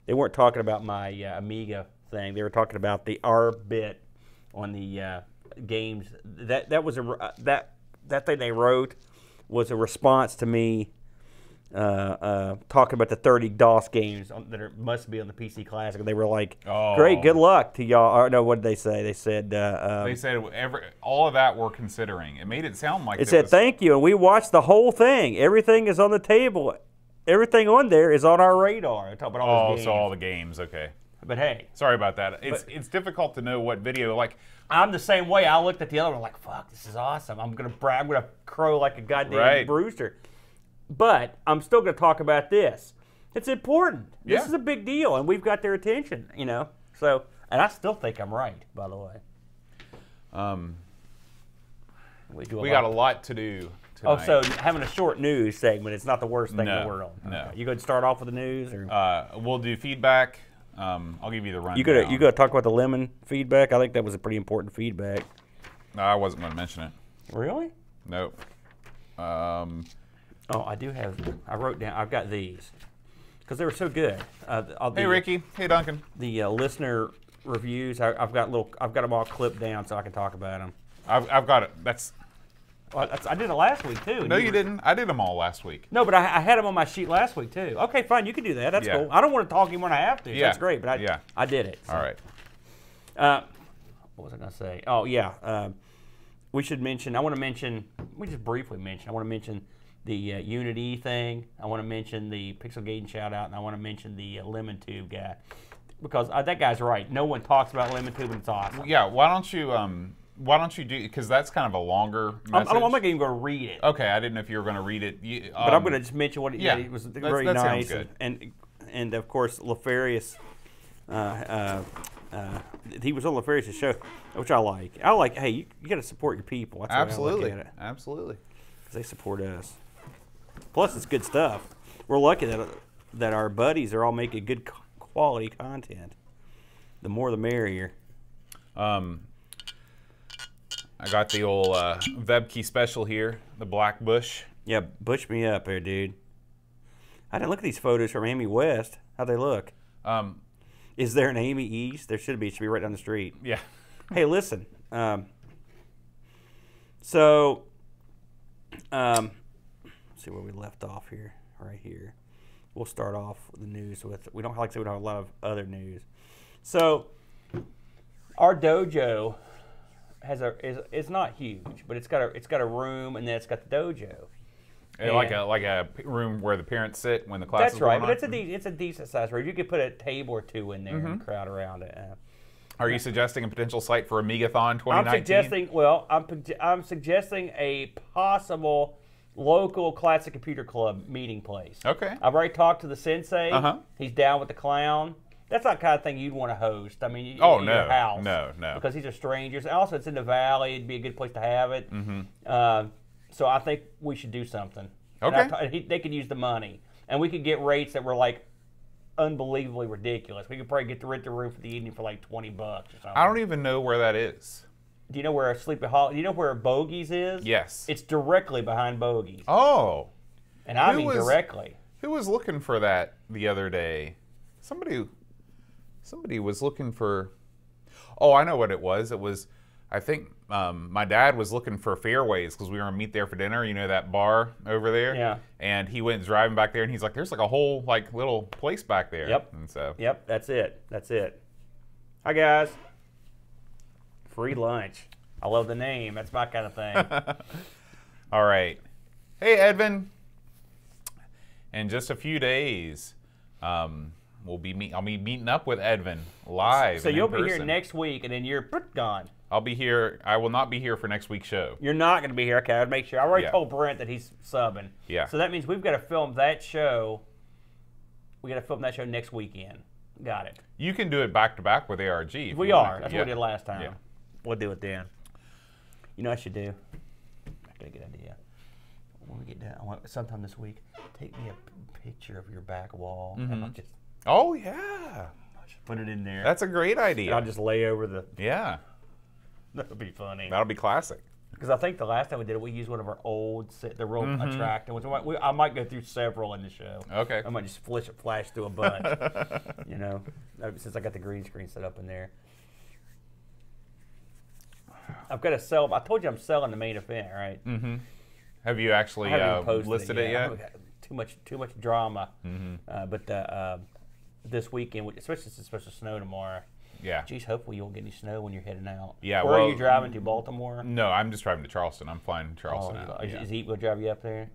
they weren't talking about my Amiga thing. They were talking about the R bit on the games. That was that thing they wrote was a response to me talking about the 30 DOS games that must be on the PC Classic. And they were like, "Great, good luck to y'all." Or no, what did they say? They said all of that we're considering. It made it sound like it said, "Thank you," and we watched the whole thing. Everything is on the table. Everything on there is on our radar. Talk about all those games. So all the games, okay. But hey, sorry about that. It's difficult to know what video. Like I'm the same way. I looked at the other one like, "Fuck, this is awesome." I'm gonna brag. I'm gonna crow like a goddamn rooster. But I'm still gonna talk about this. It's important. This is a big deal, and we've got their attention. You know. So, and I still think I'm right. By the way. We got a lot to do tonight. Oh, so having a short news segment, it's not the worst thing in the world. No. Okay. You going to start off with the news? Or? We'll do feedback. I'll give you the rundown. You got to talk about the lemon feedback? I think that was a pretty important feedback. No, I wasn't going to mention it. Really? Nope. Oh, I do have, I wrote down, I've got these. Because they were so good. Hey, Ricky. Hey, Duncan. The listener reviews, I've got them all clipped down so I can talk about them. I've got it. I did it last week, too. No, you didn't. I did them all last week. No, but I had them on my sheet last week, too. Okay, fine. You can do that. That's cool. I don't want to talk even when I have to. That's great, but I did it. So. All right. What was I going to say? Oh, yeah. We should mention, we just briefly mention, I want to mention the Unity thing. I want to mention the Pixel Gaiden shout-out, and I want to mention the Lemon Tube guy. Because that guy's right. No one talks about Lemon Tube, and it's awesome. Yeah, why don't you do, because that's kind of a longer message. I'm not even going to read it. Okay, I didn't know if you were going to read it. But I'm going to just mention what it was very nice. And of course, Lefarius, he was on Lefarius' show, which I like. Hey, you got to support your people. That's absolutely. I look at it. Absolutely. Because they support us. Plus, it's good stuff. We're lucky that our buddies are all making good quality content. The more the merrier. I got the old Vebke special here, the Black Bush. Yeah, bush me up there, dude. I didn't look at these photos from Amy West. How'd they look? Is there an Amy East? There should be. It should be right down the street. Yeah. Hey, listen. Let's see where we left off here. Right here. We'll start off with the news with. We don't have a lot of other news. So, our dojo it's not huge, but it's got a room, and then it's got the dojo. Like a room where the parents sit when the class is going on? But it's a decent sized room. You could put a table or two in there and crowd around it. Are you suggesting a potential site for Amigathon 2019? I'm suggesting a possible local Classic Computer Club meeting place. Okay. I've already talked to the sensei. He's down with the clown. That's not the kind of thing you'd want to host. I mean, your house. No. Because these are strangers. Also, it's in the valley. It'd be a good place to have it. So I think we should do something. Okay. They could use the money. And we could get rates that were like unbelievably ridiculous. We could probably get to rent the room for the evening for like $20 or something. I don't even know where that is. Do you know where Sleepy Hollow? Do you know where Bogies is? Yes. It's directly behind Bogies. Oh. And I mean directly. Who was looking for that the other day? Somebody was looking for. Oh, I know what it was. It was, I think my dad was looking for Fairways because we were gonna meet there for dinner. You know that bar over there. Yeah. And he went driving back there, and he's like, "There's like a whole little place back there." Yep. And so. Yep. That's it. Hi guys. Free lunch. I love the name. That's my kind of thing. All right. Hey, Edvin. In just a few days, I'll be meeting up with Edvin live. So you'll be here next week, and then you're gone. I'll be here. I will not be here for next week's show. You're not going to be here. Okay, I'd make sure. I already told Brent that he's subbing. Yeah. So that means we've got to film that show. We got to film that show next weekend. Got it. You can do it back to back with ARG. We are. That's what we did last time. Yeah. We'll do it then. You know what I should do? I got a good idea. When we get down, sometime this week, take me a picture of your back wall. And I'll just. Oh yeah. I'll just put it in there. That's a great idea. And I'll just lay over the. Yeah. That'll be funny. That'll be classic. Because I think the last time we did it, we used one of our old, the real attractive ones. I might go through several in the show. Okay. I might just flash through a bunch, you know, since I got the green screen set up in there. I've got to sell. I told you I'm selling the main event, right? Mm-hmm. Have you actually listed it yet? Too much drama. But this weekend, especially since it's supposed to snow tomorrow. Yeah. Geez, hopefully you won't get any snow when you're heading out. Yeah. Where are you driving to? Baltimore? No, I'm just driving to Charleston. I'm flying to Charleston now. Is he will drive you up there?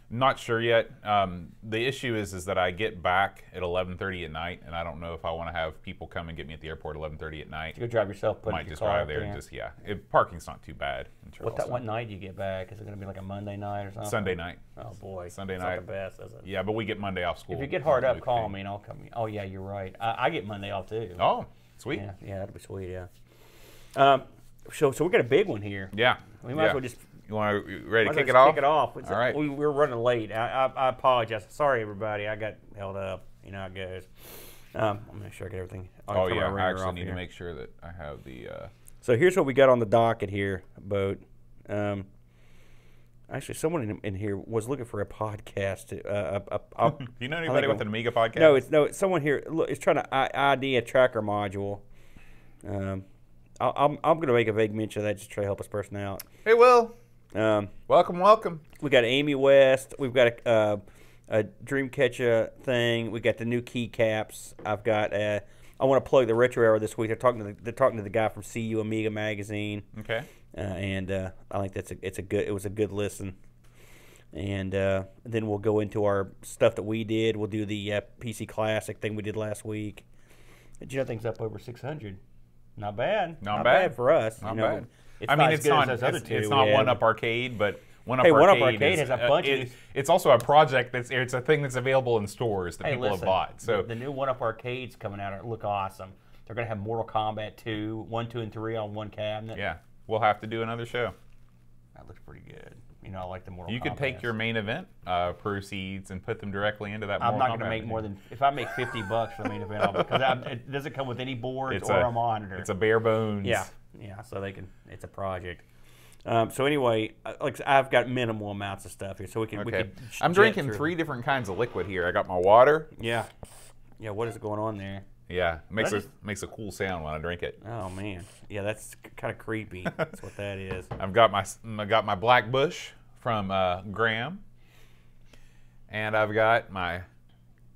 Not sure yet. The issue is that I get back at 11:30 at night, and I don't know if I want to have people come and get me at the airport at 11:30 at night. You go drive yourself. Might just drive there and just Parking's not too bad in Charleston. What night do you get back? Is it going to be like a Monday night or something? Sunday night. Oh boy, Sunday it's night. Not the best, is it? Yeah, but we get Monday off school. If you get hard up, call me and I'll come. Oh yeah, you're right. I get Monday off too. Oh, sweet. Yeah, that'd be sweet. Yeah. So we got a big one here. Yeah. We might as well just. You want to ready to kick it off? Kick it off. All right. We're running late. I apologize. Sorry, everybody. I got held up. You know how it goes. I'm make sure I get everything. Oh yeah. I actually need to make sure that I have the. So here's what we got on the docket here, Boat. Actually, someone in here was looking for a podcast. Do you know anybody with an Amiga podcast? No. Someone here is trying to ID a tracker module. I'm going to make a vague mention of that just to try to help us person out. Hey, Will. Welcome. We got Amy West. We've got a Dreamcatcher thing. We got the new keycaps. I've got. I want to plug the Retro Hour this week. They're talking to the guy from CU Amiga magazine. Okay. And I think it was a good listen. And then we'll go into our stuff that we did. We'll do the PC Classic thing we did last week. Did you know things up over 600? Not bad. Not bad for us. Not bad. It's not One Up Arcade, but One Up Arcade has a bunch of. It's also a project it's a thing that's available in stores that people have bought. So the new One Up Arcades coming out look awesome. They're going to have Mortal Kombat 2, 1, 2, and 3 on one cabinet. Yeah, we'll have to do another show. That looks pretty good. You know, I like the Mortal Kombat. You could take your main event proceeds and put them directly into that. I'm not going to make more than if I make $50 for the main event, because it doesn't come with any boards or a monitor. It's a bare bones. Yeah. So they can. It's a project. So anyway, I've got minimal amounts of stuff here, so we can. Okay. I'm drinking 3 different kinds of liquid here. I got my water. Yeah. What is going on there? Yeah, makes a cool sound when I drink it. Oh man, yeah, that's kind of creepy. That's what that is. I got my Black Bush from Graham, and I've got my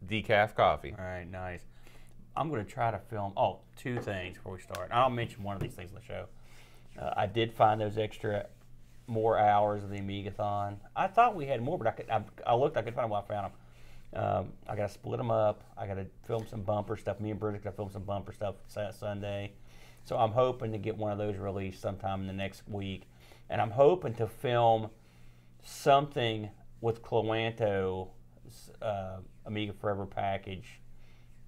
decaf coffee. All right, nice. I'm going to try to film. 2 things before we start. I'll mention one of these things in the show. I did find those more hours of the Amigathon. I thought we had more, but I looked. I could find them while I found them. I got to split them up. I got to film some bumper stuff. Me and Bridget got to film some bumper stuff Sunday. So I'm hoping to get one of those released sometime in the next week. And I'm hoping to film something with Cloanto's Amiga Forever package.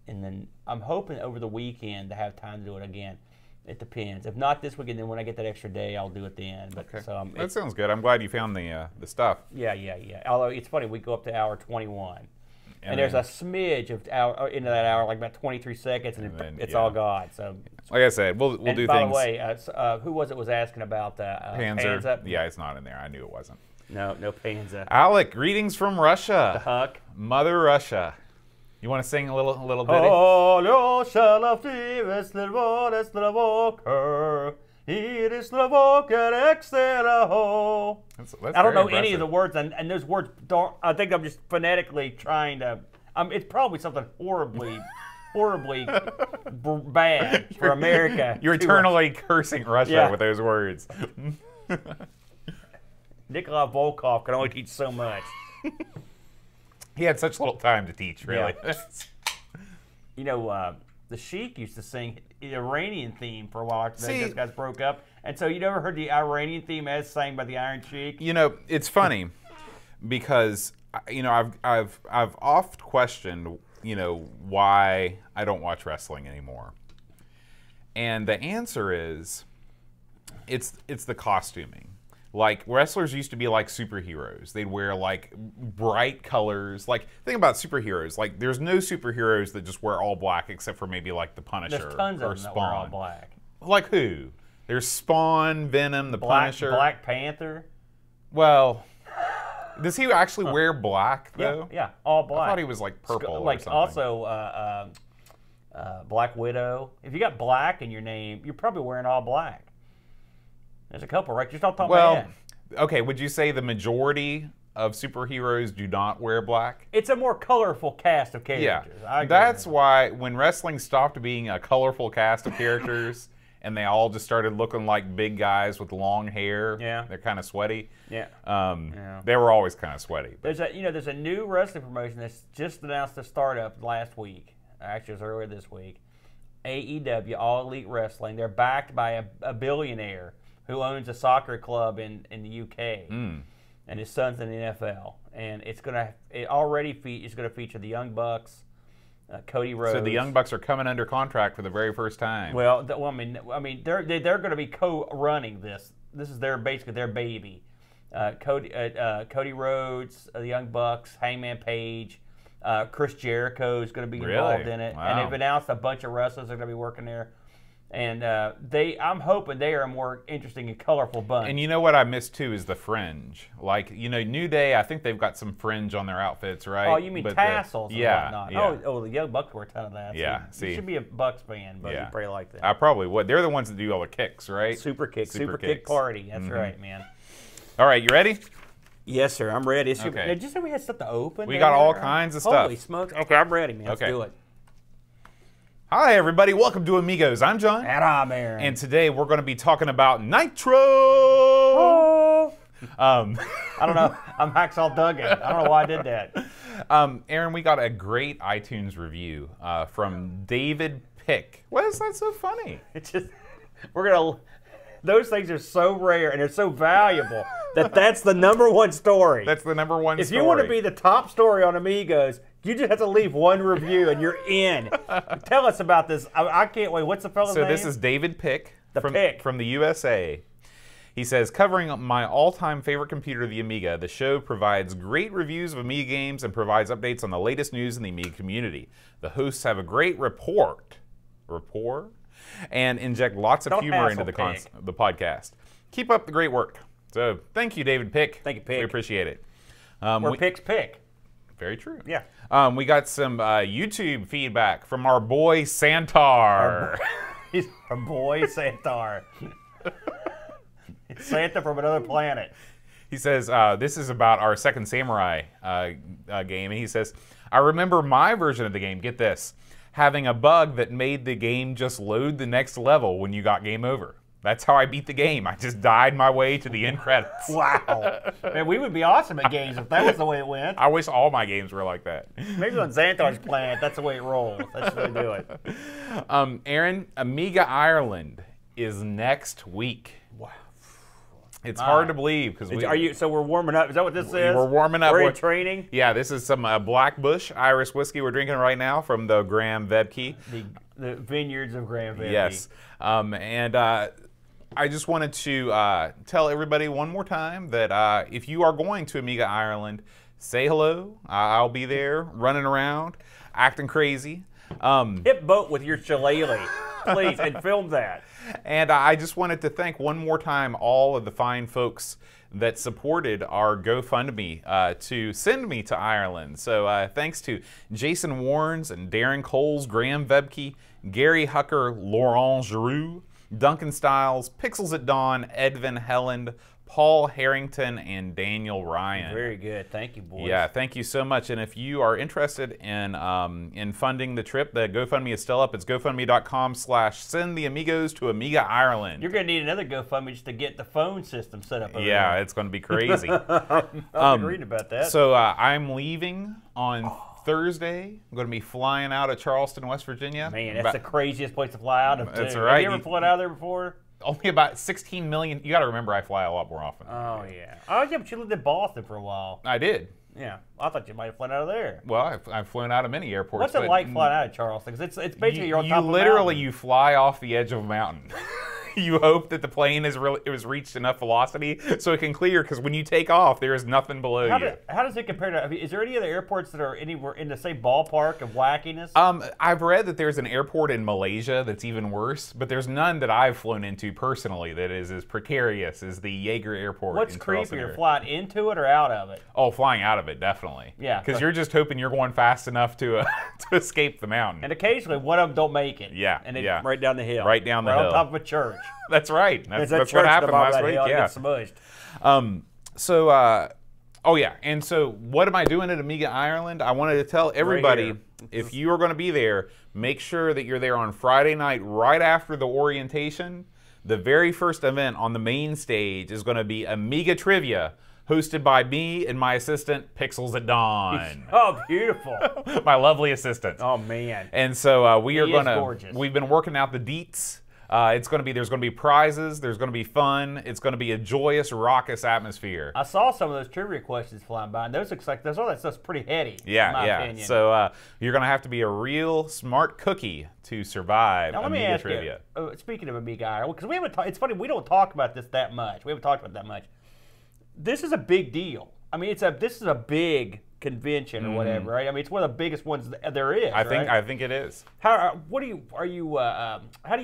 And then I'm hoping over the weekend to have time to do it again. It depends. If not this weekend, then when I get that extra day, I'll do it then. But, okay. So that sounds good. I'm glad you found the stuff. Yeah. Although it's funny, we go up to hour 21. And there's a smidge of into that hour, like about 23 seconds, and then, it's all gone. So, like I said, we'll do things. By the way, who was asking about Panzer? Yeah, it's not in there. I knew it wasn't. No Panzer. Alec, greetings from Russia. The Huck. Mother Russia. You want to sing a little bit? I don't know any of the words, and those words don't. I think I'm just phonetically trying to. It's probably something horribly bad for America. You're eternally cursing Russia with those words. Nikolai Volkov can only teach so much. He had such little time to teach, really. Yeah. You know, the Sheik used to sing the Iranian theme for a while after those guys broke up. And so you never heard the Iranian theme as sang by the Iron Sheik? You know, it's funny because, you know, I've oft questioned, you know, why I don't watch wrestling anymore. And the answer is it's the costuming. Like, wrestlers used to be like superheroes. They'd wear, like, bright colors. Like, think about superheroes. Like, there's no superheroes that just wear all black except for maybe, like, the Punisher There's tons or of them Spawn. that wear all black. Like who? There's Spawn, Venom, the Punisher. Black Panther. Well, does he actually wear black though? Yeah, all black. I thought he was like purple. Like or something. also Black Widow. If you got black in your name, you're probably wearing all black. There's a couple, right? Just off the top of my head. Okay. Would you say the majority of superheroes do not wear black? It's a more colorful cast of characters. Yeah, that's why when wrestling stopped being a colorful cast of characters and they all just started looking like big guys with long hair, they're kind of sweaty. Yeah. They were always kind of sweaty. There's a new wrestling promotion that's just announced to start up last week. Actually, it was earlier this week. AEW, All Elite Wrestling. They're backed by a billionaire who owns a soccer club in the UK. And his son's in the NFL, and it's gonna feature the Young Bucks, Cody Rhodes. So the Young Bucks are coming under contract for the very first time. Well, I mean, they're going to be co-running this. This is basically their baby. Cody Rhodes, the Young Bucks, Hangman Page, Chris Jericho is going to be involved in it, and they've announced a bunch of wrestlers that are going to be working there. And I'm hoping they are a more interesting and colorful bunch. And you know what I miss too is the fringe. Like, New Day, I think they've got some fringe on their outfits, right? Oh, you mean tassels and whatnot. Yeah. Oh, the Young Bucks wear a ton of that. Yeah, so you should be a Bucks fan, but you probably like that. I probably would. They're the ones that do all the kicks, right? Super kick party. That's right, man. All right, you ready? Yes, sir. I'm ready. Okay. Did you say we had stuff to open? We got all kinds of stuff. Holy smokes. Okay, I'm ready, man. Let's do it. Hi, everybody. Welcome to Amigos. I'm John. And I'm Aaron. And today we're going to be talking about Nitro. Oh. I don't know. I'm Hacksaw Duggan. I don't know why I did that. Aaron, we got a great iTunes review from David Pick. Why is that so funny? It's just, those things are so rare and they're so valuable that's the #1 story. That's the #1 story. If you want to be the top story on Amigos, you just have to leave one review and you're in. Tell us about this. I can't wait. What's the fellow's name? So this is David Pick from the USA. He says, covering my all-time favorite computer, the Amiga, the show provides great reviews of Amiga games and provides updates on the latest news in the Amiga community. The hosts have a great rapport, and inject lots of humor into the podcast. Keep up the great work. So thank you, David Pick. Thank you, Pick. We appreciate it. Pick's Pick. Very true. Yeah. We got some YouTube feedback from our boy Santar. He's our boy Santar. Santa from another planet. He says, this is about our Second Samurai game. And he says, I remember my version of the game, get this, having a bug that made the game just load the next level when you got game over. That's how I beat the game. I just died my way to the end credits. Wow. Man, we would be awesome at games if that was the way it went. I wish all my games were like that. Maybe on Xantar's planet, that's the way it rolls. That's the way they do it. Aaron, Amiga Ireland is next week. Wow. It's hard to believe because so we're warming up. Is that what this is? We're warming up. We're in training. Yeah, this is some Blackbush Irish whiskey we're drinking right now from the Graham Vebke. The vineyards of Graham Vebke. Yes, and I just wanted to tell everybody one more time that if you are going to Amiga Ireland, say hello. I'll be there, running around, acting crazy. Hit boat with your shillelagh, please, and film that. And I just wanted to thank one more time all of the fine folks that supported our GoFundMe to send me to Ireland. So thanks to Jason Warnes and Darren Coles, Graham Vebke, Gary Hucker, Laurent Giroux, Duncan Stiles, Pixels at Dawn, Edvin Helland, Paul Harrington, and Daniel Ryan. Very good. Thank you, boys. Yeah, thank you so much. And if you are interested in funding the trip, the GoFundMe is still up. It's gofundme.com/send the Amigos to Amiga Ireland. You're going to need another GoFundMe just to get the phone system set up over Yeah, there. It's going to be crazy. I'm reading about that. So I'm leaving on Thursday. I'm going to be flying out of Charleston, West Virginia. Man, that's the craziest place to fly out of. That's right. Have you ever flown out of there before? Only about 16 million. You got to remember, I fly a lot more often. Oh, yeah. Oh, yeah, but you lived in Boston for a while. I did. Yeah. I thought you might have flown out of there. Well, I've flown out of many airports. What's it like flying out of Charleston? Because it's basically you're on top of a literally, mountain. you fly off the edge of a mountain. you hope that the plane has reached enough velocity so it can clear, because when you take off, there is nothing below you. How does it compare to? I mean, is there any other airports that are anywhere in the same ballpark of wackiness? I've read that there's an airport in Malaysia that's even worse, but there's none that I've flown into personally that is as precarious as the Jaeger Airport. What's in creepier, flying into it or out of it? Oh, flying out of it, definitely. Yeah, because you're just hoping you're going fast enough to to escape the mountain. And occasionally one of them don't make it. Yeah, and right down the hill. Right down the hill. on top of a church. That's right. That's what happened last week. Yeah. Smushed. Oh yeah, and so what am I doing at Amiga Ireland? I wanted to tell everybody, if you are going to be there, make sure that you're there on Friday night right after the orientation. The very first event on the main stage is going to be Amiga Trivia, hosted by me and my assistant, Pixels at Dawn. Oh, beautiful. My lovely assistant. Oh, man. And so we've been working out the deets. There's going to be prizes. There's going to be fun. It's going to be a joyous, raucous atmosphere. I saw some of those trivia questions flying by, and those looks like all that stuff's pretty heady. Yeah, in my opinion. So you're going to have to be a real smart cookie to survive now, Amiga Trivia. Speaking of Amiga Ireland, because we haven't. It's funny, we don't talk about this that much. We haven't talked about it that much. This is a big deal. I mean, this is a big convention or whatever, right? I mean, it's one of the biggest ones there is. I think it is. How do you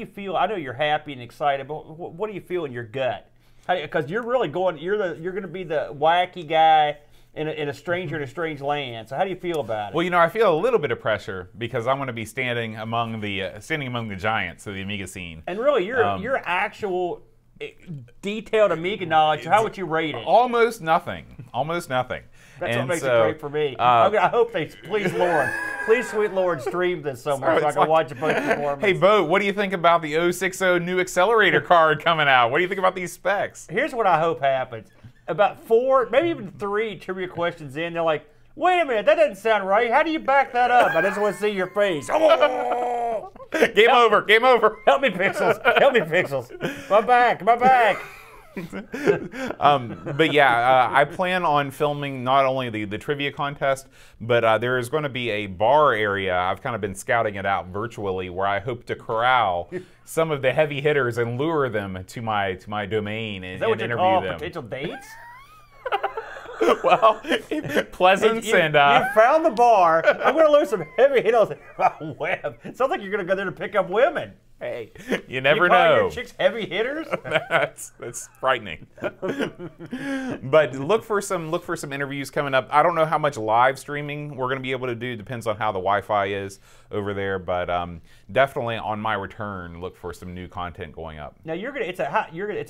feel? I know you're happy and excited, but what do you feel in your gut? Because you're really going. You're going to be the wacky guy in a stranger in a strange land. So how do you feel about it? Well, I feel a little bit of pressure because I'm going to be standing among the giants of the Amiga scene. And really, your actual detailed Amiga knowledge. How would you rate it? Almost nothing. Almost nothing. That's what makes it great for me. I hope please, sweet Lord, stream this somewhere so I can watch a bunch of performances. Hey, Bo, what do you think about the 060 new accelerator card coming out? What do you think about these specs? Here's what I hope happens. About 4, maybe even 3 trivia questions in, they're like, wait a minute, that doesn't sound right. How do you back that up? I just want to see your face. Oh! Game over. Help me, Pixels. Help me, Pixels. My back. But yeah, I plan on filming not only the trivia contest, but there is going to be a bar area. I've kind of been scouting it out virtually, where I hope to corral some of the heavy hitters and lure them to my domain and interview them. Potential dates? Well, Pleasance you found the bar. I'm going to lose some heavy hitters on my web. It sounds like you're going to go there to pick up women. Hey, you never know. Your chicks heavy hitters? that's frightening. But look for some interviews coming up. I don't know how much live streaming we're going to be able to do. Depends on how the Wi-Fi is over there. But definitely on my return, look for some new content going up. Now it's a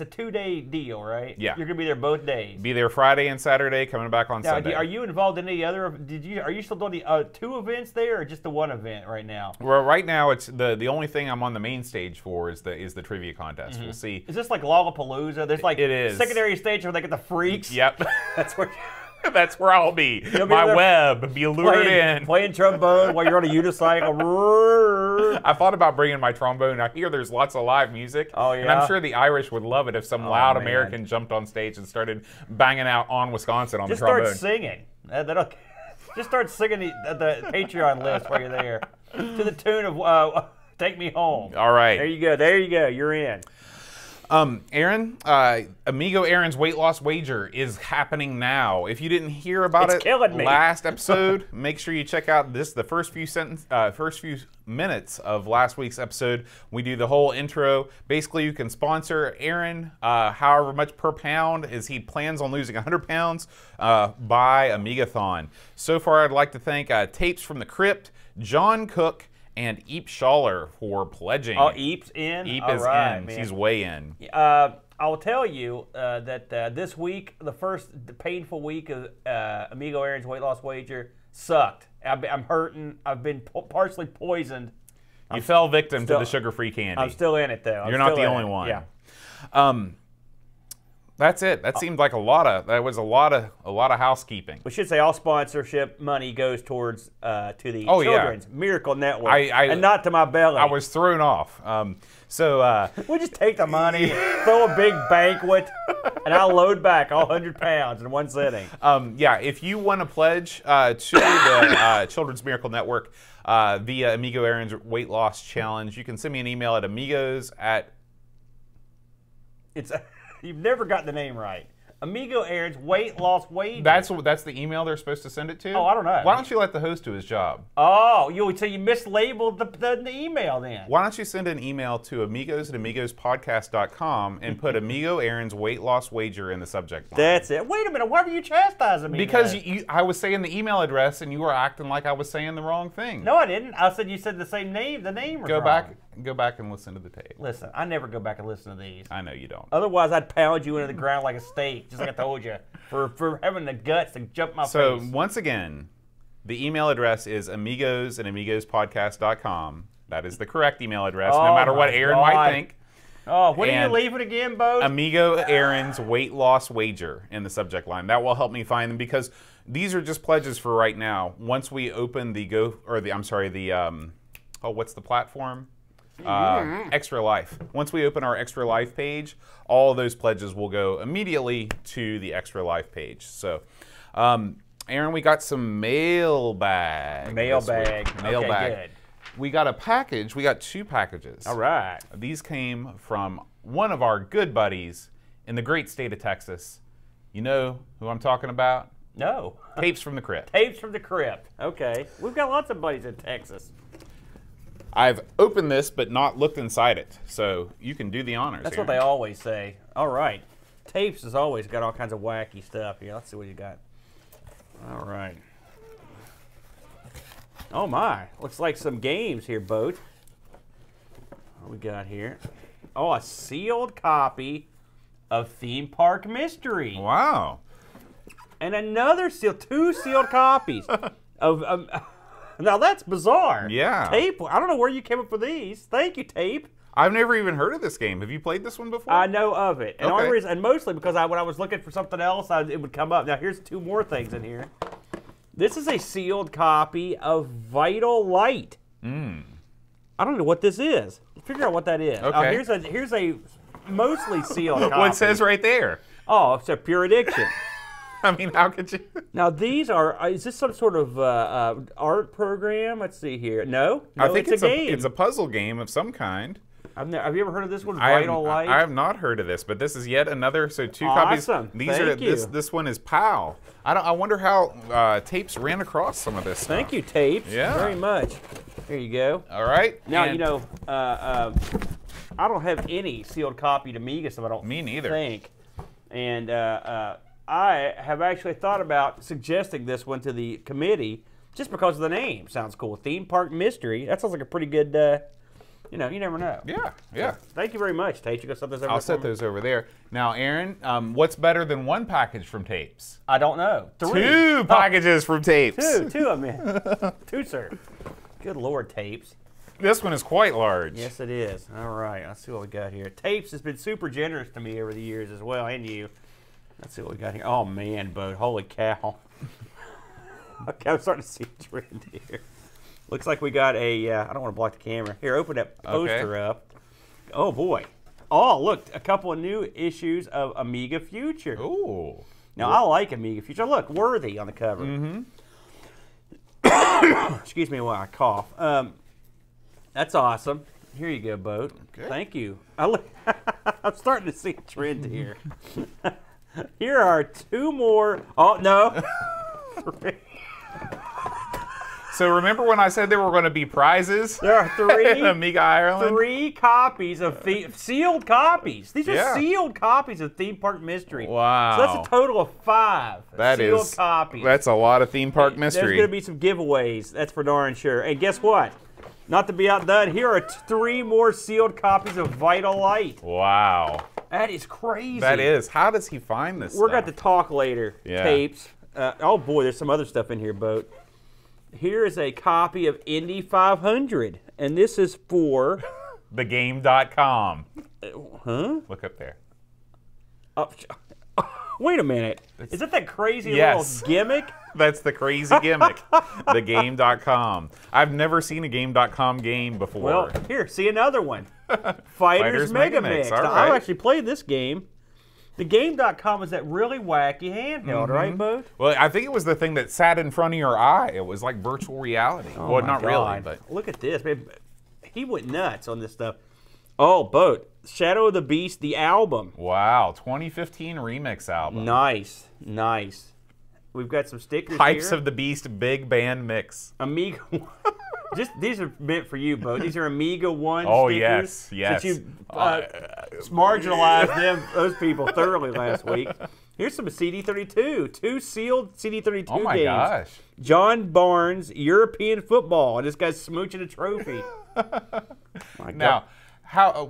2-day deal, right? Yeah. You're going to be there both days. Be there Friday and Saturday, coming back on Sunday. Are you involved in any other? Are you still doing the 2 events there, or just the 1 event right now? Well, right now it's the only thing I'm on the main stage for is the trivia contest. We'll see. Is this like Lollapalooza? There's like it is. Secondary stage where they get the freaks. Yep. That's where I'll be. My web be lured in. Playing trombone while you're on a unicycle. I thought about bringing my trombone. I hear there's lots of live music. Oh, yeah? And I'm sure the Irish would love it if some loud American jumped on stage and started banging out On Wisconsin on the trombone. Just start singing. Just start singing the Patreon list while you're there. To the tune of Take Me Home. All right. There you go. You're in. Aaron, Amigo Aaron's weight loss wager is happening now. If you didn't hear about it last episode, make sure you check out the first few minutes of last week's episode. We do the whole intro. Basically, you can sponsor Aaron however much per pound as he plans on losing 100 pounds by Amigathon. So far, I'd like to thank Tapes from the Crypt, John Cook, and Eep Schaller for pledging. Oh, Eep's in? Eep is in. Man. He's way in. I'll tell you that this week, the first painful week of Amigo Aaron's weight loss wager, sucked. I'm hurting. I've been partially poisoned. You fell victim to the sugar-free candy. I'm still in it, though. You're not the only one. Yeah. That's it. That seemed like a lot of housekeeping. We should say all sponsorship money goes towards to the Children's Miracle Network, and not to my belly. I was thrown off. We just take the money, throw a big banquet, and I'll load back all 100 pounds in one sitting. If you want to pledge to the Children's Miracle Network via Amigo Aaron's Weight Loss Challenge, you can send me an email at amigos@ It's you've never got the name right. Amigo Aaron's weight loss wager. That's the email they're supposed to send it to? Oh, I don't know. Why don't you let the host do his job? Oh, so you mislabeled the email then. Why don't you send an email to amigos@amigospodcast.com and put Amigo Aaron's weight loss wager in the subject line? That's it. Wait a minute. Why were you chastising me? Because I was saying the email address and you were acting like I was saying the wrong thing. No, I didn't. I said you said the same name. The name was Go wrong. back and listen to the tape. Listen, I never go back and listen to these. I know you don't. Otherwise, I'd pound you into the ground like a steak, just like I told you, for having the guts to jump my face. So once again, the email address is amigos@amigospodcast.com. That is the correct email address, no matter what Aaron might think. Oh, when are you leaving again, Bo? Amigo Aaron's weight loss wager in the subject line. That will help me find them because these are just pledges for right now. Once we open what's the platform? Extra Life. Once we open our Extra Life page, all of those pledges will go immediately to the Extra Life page. So, Aaron, we got some mailbag. Mailbag. Okay, good. We got a package. We got 2 packages. All right. These came from one of our good buddies in the great state of Texas. You know who I'm talking about? No. Tapes from the Crypt. Tapes from the Crypt. Okay. We've got lots of buddies in Texas. I've opened this but not looked inside it, so you can do the honors. That's Aaron. what they always say. All right. Tapes has always got all kinds of wacky stuff here. Let's see what you got. All right. Oh my. Looks like some games here, Boat. What we got here? Oh, a sealed copy of Theme Park Mystery. Wow. And another 2 sealed copies of... now that's bizarre. Yeah. Tape, I don't know where you came up with these. Thank you, Tape. I've never even heard of this game. Have you played this one before? I know of it. And, Okay. only reason, and mostly because when I was looking for something else, it would come up. Now here's 2 more things in here. This is a sealed copy of Vital Light. I don't know what this is. Figure out what that is. Okay. Here's a mostly sealed copy. What it says right there? Oh, it's a Pure Addiction. I mean, how could you? Now these are, is this some sort of art program? Let's see here. No, I think it's a game. It's a puzzle game of some kind. Have you ever heard of this one, Vital Light? I have not heard of this, but this is yet another. So 2 Awesome. copies. These Thank you. This one is PAL. I wonder how Tapes ran across some of this stuff. Thank you, Tapes. Yeah. Very much. Here you go. All right. Now, and I don't have any sealed copy to Amiga, so I don't Me neither. think. And I have actually thought about suggesting this one to the committee just because of the name. Sounds cool. Theme Park Mystery. That sounds like a pretty good, you never know. Yeah, yeah. So, thank you very much, Tate. You got set those over I'll there for set me? those over there. Now, Aaron, what's better than 1 package from Tapes? I don't know. 3. 2 packages from Tapes. 2, I mean. 2, sir. Good Lord, Tapes. This one is quite large. Yes, it is. All right, let's see what we got here. Tapes has been super generous to me over the years as well, and you. Let's see what we got here. Oh, man, Bud. Holy cow. Okay, I'm starting to see a trend here. Looks like we got a, I don't want to block the camera. Here, open that poster up. Oh, boy. Oh, look, a couple of new issues of Amiga Future. Ooh. Now, I like Amiga Future. Look, Worthy on the cover. Excuse me while I cough. That's awesome. Here you go, Boat. Okay. Thank you. I'm starting to see a trend here. Here are 2 more. Oh, no. 3. So remember when I said there were going to be prizes? There are 3. in Amiga Ireland? 3 copies of sealed copies. These are Yeah. sealed copies of Theme Park Mystery. Wow. So that's a total of 5 sealed copies. That's a lot of Theme Park Mystery. There's going to be some giveaways. That's for darn sure. And guess what? Not to be outdone, here are 3 more sealed copies of Vital Light. Wow. That is crazy. That is. How does he find this We're stuff? going to talk later. Yeah. Tapes. Oh boy, there's some other stuff in here, Boat. Here is a copy of Indy 500, and this is for Thegame.com. Huh? Look up there. Oh, wait a minute. Is that crazy Yes. little gimmick? That's the crazy gimmick. Thegame.com. I've never seen a Game.com game before. Well, here, see another one. Fighters Mega Mix. All Now, right. I actually played this game. The Game.com is that really wacky handheld, right, Bo? Well, I think it was the thing that sat in front of your eye. It was like virtual reality. Oh well, my not God. really, but Look at this, man. He went nuts on this stuff. Oh, Boat. Shadow of the Beast, the album. Wow, 2015 remix album. Nice, nice. We've got some stickers Pipes here. of the Beast big band mix. Amiga. These are meant for you, Bo. These are Amiga 1 Oh, stickers. yes. Since you marginalized those people thoroughly last week. Here's some CD32. 2 sealed CD32 games. Oh, my gosh. John Barnes, European football. And this guy's smooching a trophy. My Now,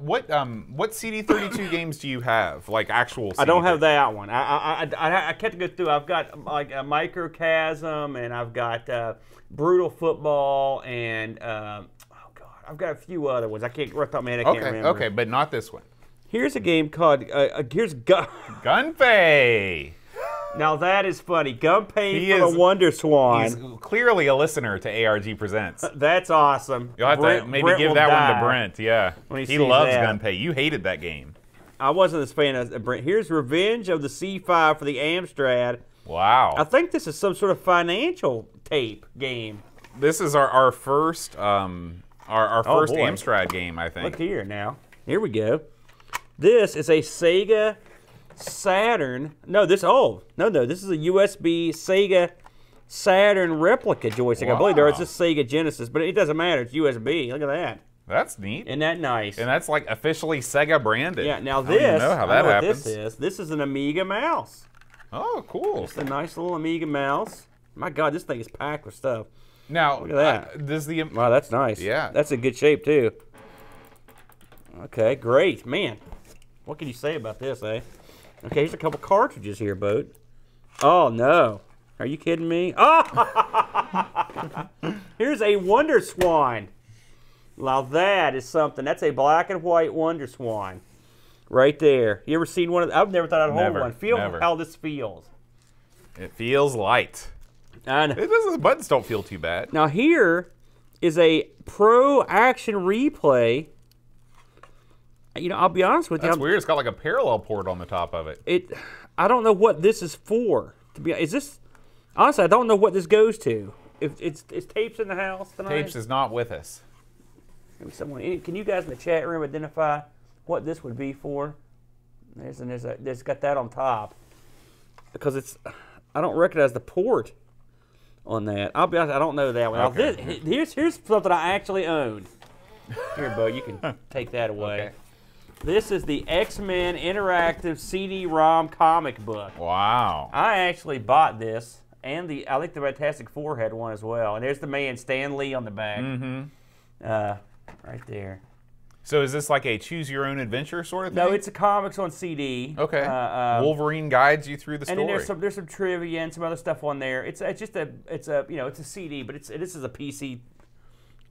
what CD32 games do you have? Like actual CD32? I don't have that one. I kept to go through. I've got like a Microcosm, and I've got Brutal Football, and oh god, I've got a few other ones. I can't right off my head. I can't remember. Okay, but not this one. Here's a game called Gunpei. Now that is funny. Gunpei He for is- the Wonder Swan. He's clearly a listener to ARG Presents. That's awesome. You'll have to maybe Brent give will that one die to Brent. Yeah, when he he sees loves that. Gunpei. You hated that game. I wasn't as fan of Brent. Here's Revenge of the C5 for the Amstrad. Wow. I think this is some sort of financial tape game. This is our first our first boy. Amstrad game, I think. Look here now. Here we go. This is a Sega Saturn. No, this is a USB Sega Saturn replica joystick. I believe there is a Sega Genesis, but it doesn't matter. It's USB. Look at that. That's neat. Isn't that nice? And that's like officially Sega branded. Yeah. Now I don't even this, know how I that know what happens. this is. This is an Amiga Mouse. Oh, cool. It's a nice little Amiga Mouse. My God, this thing is packed with stuff. Now, Look at that. does the Wow, that's nice. Yeah. That's in good shape too. Okay, great, man. What can you say about this, eh? Okay, here's a couple cartridges here, Boat. Oh no, are you kidding me? Oh, here's a Wonder Swan. Now that is something. That's a black and white Wonder Swan, right there. You ever seen one of? I've never thought I'd hold Never, one. Feel never. how this feels. It feels light. I know. It doesn't. The buttons don't feel too bad. Now here is a Pro Action Replay. You know, I'll be honest with you. That's weird. It's got like a parallel port on the top of it. I don't know what this is for. To be, is this? Honestly, I don't know what this goes to. If it's tapes in the house tonight. Tapes is not with us. Maybe someone. Can you guys in the chat room identify what this would be for? There's got that on top because it's. I don't recognize the port on that. I'll be honest. I don't know that one. Okay. Now, here's something I actually owned. Here, Bo, you can take that away. Okay. This is the X-Men Interactive CD-ROM comic book. Wow. I actually bought this, and I think the Fantastic Four had one as well. And there's the man Stan Lee on the back, right there. So is this like a choose your own adventure sort of thing? No, it's a comics on CD. Okay. Wolverine guides you through the story. And then there's some trivia and some other stuff on there. It's a CD, but this is a PC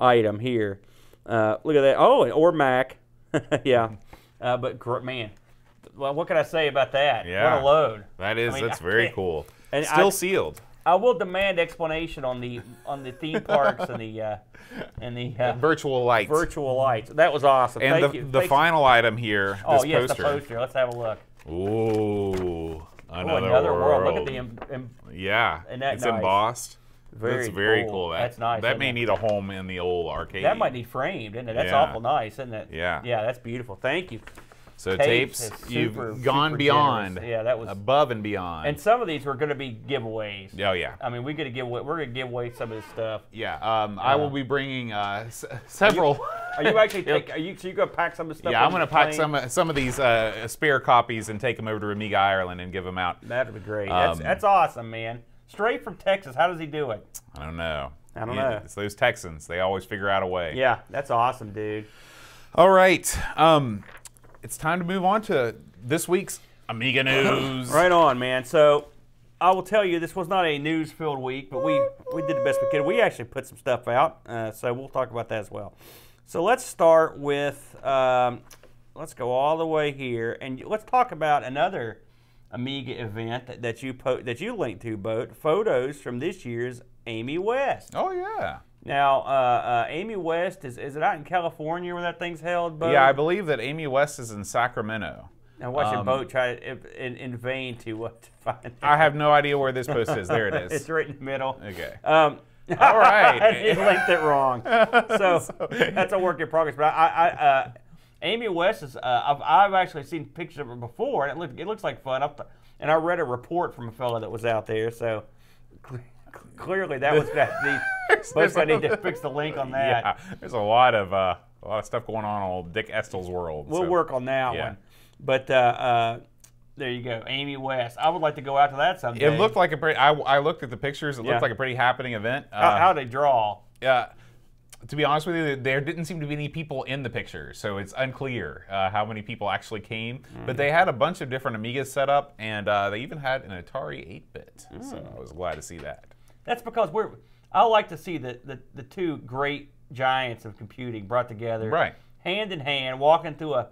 item here. Look at that. Oh, or Mac. Yeah. But man, well, what can I say about that? Yeah. What a load. That's very cool. And Still sealed. I will demand explanation on the theme parks and the Virtual lights. virtual lights. That was awesome. And Thank you. the final item here, Oh this yes, poster. the poster. Let's have a look. Ooh, another World. Look at the yeah, Isn't that it's nice? Embossed. Very That's very cool. cool. That's nice, That isn't may it? need a home in the old arcade. that might need framed, isn't it? That's Yeah. awful nice, isn't it? Yeah. Yeah, that's beautiful. Thank you. So Tapes tapes, is you've super, gone super beyond. generous. Yeah, that was. Above and beyond. And some of these were going to be giveaways. Oh yeah. I mean, we're going to give away some of this stuff. Yeah. I will be bringing several. Are you actually so you're going to pack some of the stuff? Yeah, I'm going going to pack some of these spare copies and take them over to Amiga Ireland and give them out. That'd be great. That's awesome, man. Straight from Texas. How does he do it? I don't know. I don't know. It's those Texans. They always figure out a way. Yeah, that's awesome, dude. All right. It's time to move on to this week's Amiga news. Right on, man. So I will tell you, this was not a news-filled week, but we did the best we could. We actually put some stuff out, so we'll talk about that as well. So let's start with, let's go all the way here, and let's talk about another Amiga event that you linked to, Boat. Photos from this year's Amy West. Oh yeah. Now, Amy West, is it out in California where that thing's held, Boat? Yeah, I believe that Amy West is in Sacramento. Now watch your Boat try in vain to find it. I have no idea where this post is. There it is. It's right in the middle. Okay. All right. I linked it wrong. So that's a work in progress. But Amy West is. I've actually seen pictures of her before, and it looks like fun. And I read a report from a fellow that was out there, so clearly that was that. But I need to fix the link on that. Yeah, there's a lot of stuff going on old Dick Estel's world. We'll work on that one. But there you go, Amy West. I would like to go out to that someday. It looked like a pretty. I looked at the pictures. It looked like a pretty happening event. How they draw? Yeah. To be honest with you, there didn't seem to be any people in the picture, so it's unclear how many people actually came. But they had a bunch of different Amigas set up, and they even had an Atari 8-bit. So I was glad to see that. That's because I like to see the two great giants of computing brought together, right, hand in hand, walking through a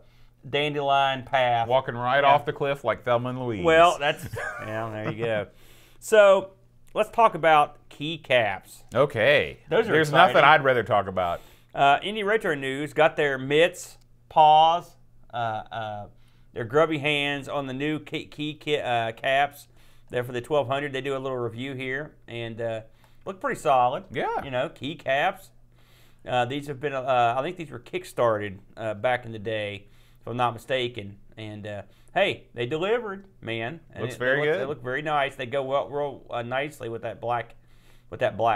dandelion path, walking right off the cliff like Thelma and Louise. Well, that's there you go. So let's talk about keycaps. Okay. There's exciting. Nothing I'd rather talk about. Indie Retro News got their mitts, paws, their grubby hands on the new caps. There for the 1200. They do a little review here and look pretty solid. Yeah. You know, keycaps. These have been, I think these were kickstarted back in the day, if I'm not mistaken. And hey, they delivered, man. And Looks very good. They look very nice. They go real nicely with that black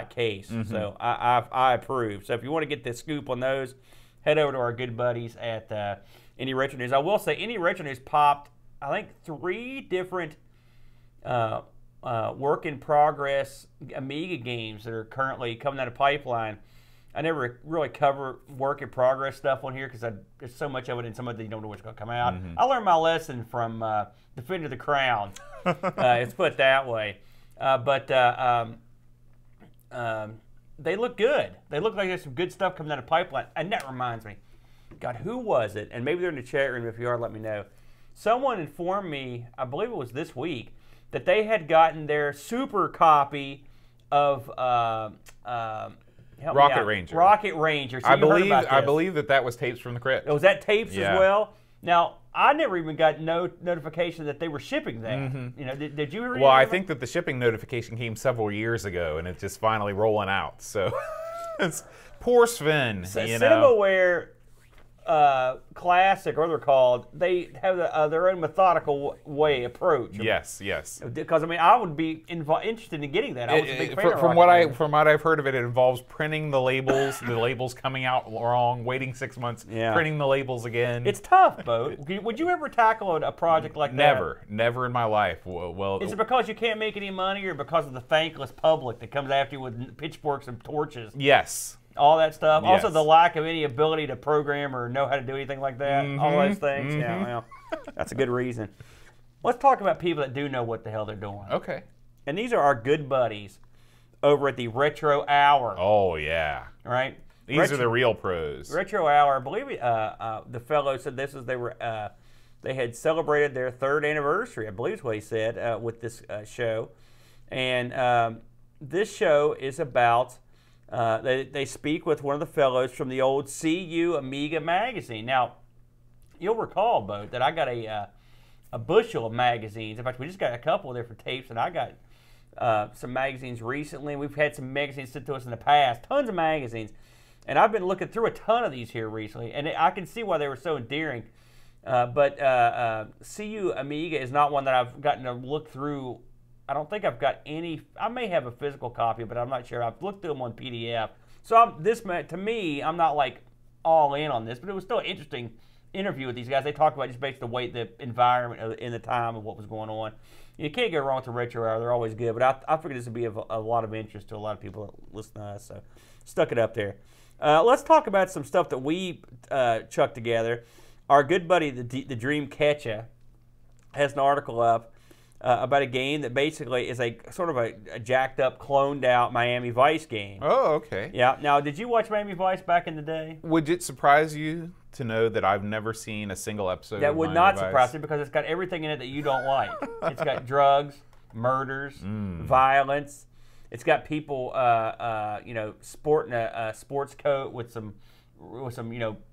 case. So I approve. So if you want to get the scoop on those, head over to our good buddies at Indie Retro News. I will say Indie Retro News popped, I think, 3 different work in progress Amiga games that are currently coming out of pipeline. I never really cover work in progress stuff on here because there's so much of it and some of it you don't know what's going to come out. I learned my lesson from Defender of the Crown. Let's put it that way. But they look good. They look like there's some good stuff coming out of pipeline. And that reminds me, God, who was it? And maybe they're in the chat room. If you are, let me know. Someone informed me, I believe it was this week, that they had gotten their super copy of Rocket Ranger. Rocket Ranger. So I believe that was tapes from the crypt. Oh, was that tapes as well? Now, I never even got no notification that they were shipping that. You know, did you read? Well, I think that the shipping notification came several years ago, and it's just finally rolling out. So, it's poor Sven. So, Cinemaware Classic, or they're called, they have their own methodical approach. Yes, yes. Because I mean, I would be interested in getting that. I was a big fan of from what I've heard of it, it involves printing the labels, the labels coming out wrong, waiting 6 months, printing the labels again. It's tough, Bo. Would you ever tackle a project like that? Never in my life. Well, is it because you can't make any money, or because of the thankless public that comes after you with pitchforks and torches? Yes. All that stuff. Yes. Also, the lack of any ability to program or know how to do anything like that. All those things. Yeah, well, that's a good reason. Let's talk about people that do know what the hell they're doing. Okay. And these are our good buddies over at the Retro Hour. Oh, yeah. Right? These are the real pros. Retro Hour, I believe the fellow said they had celebrated their 3rd anniversary, I believe is what he said, with this show. And this show is about... They speak with one of the fellows from the old CU Amiga magazine. Now, you'll recall, Bo, that I got a bushel of magazines. In fact, we just got a couple of different tapes, and I got some magazines recently. We've had some magazines sent to us in the past, tons of magazines. And I've been looking through a ton of these here recently, and I can see why they were so endearing. But CU Amiga is not one that I've gotten to look through. I don't think I've got any. I may have a physical copy, but I'm not sure. I've looked through them on PDF. So to me, I'm not like all in on this, but it was still an interesting interview with these guys. They talk about just basically the environment in the time of what was going on. You can't go wrong with the Retro Hour. They're always good, but I figured this would be of a lot of interest to a lot of people that listen to us. So stuck it up there. Let's talk about some stuff that we chucked together. Our good buddy, the Dream Catcher, has an article up about a game that basically is a sort of a jacked up, cloned out Miami Vice game. Oh, okay. Yeah. Now, did you watch Miami Vice back in the day? Would it surprise you to know that I've never seen a single episode that of would Miami not Vice? Surprise me, because it's got everything in it that you don't like. It's got drugs, murders, violence. It's got people, sporting a sports coat with some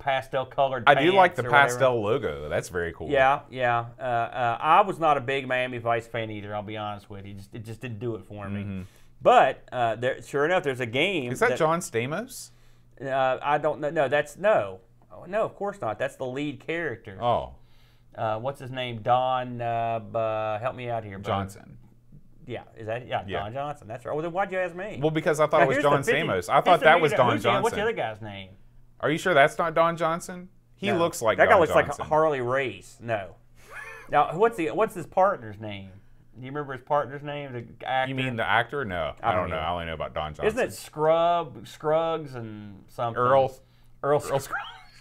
pastel colored I pants. do like the or pastel logo. That's very cool. Yeah, yeah. I was not a big Miami Vice fan either, I'll be honest with you. It just didn't do it for me. But sure enough, there's a game. Is that John Stamos? I don't know. No, that's no. Oh, no, of course not. That's the lead character. Oh, What's his name? Don. Help me out here. Johnson. Yeah, is that Don Johnson? That's right. Well, then why'd you ask me? Well, because I thought it was here's John the 50 Stamos. I thought that was Don Johnson. What's the other guy's name? Are you sure that's not Don Johnson? He No. looks like that Don guy looks Johnson. like Harley Race. No. Now, what's his partner's name? Do you remember his partner's name? The actor. You mean the actor? No, I don't know. either. I only know about Don Johnson. Isn't it Scruggs and something? Earl Scruggs.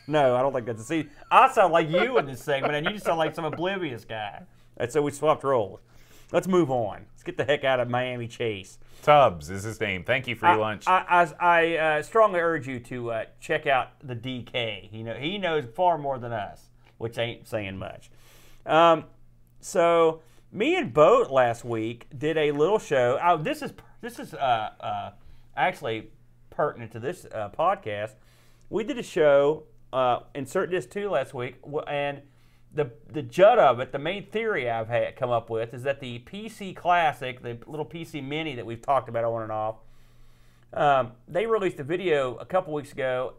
No, I don't think that's a see. I sound like you in this segment, and you just sound like some oblivious guy. And so we swapped roles. Let's move on. Let's get the heck out of Miami Chase. Tubbs is his name. Thank you for your lunch. I strongly urge you to check out the DK. He knows far more than us, which ain't saying much. So me and Boat last week did a little show. This is actually pertinent to this podcast. We did a show Insert Disc 2 last week, and the jut of it, the main theory I've had come up with is that the PC Classic, the little PC Mini that we've talked about on and off, they released a video a couple weeks ago.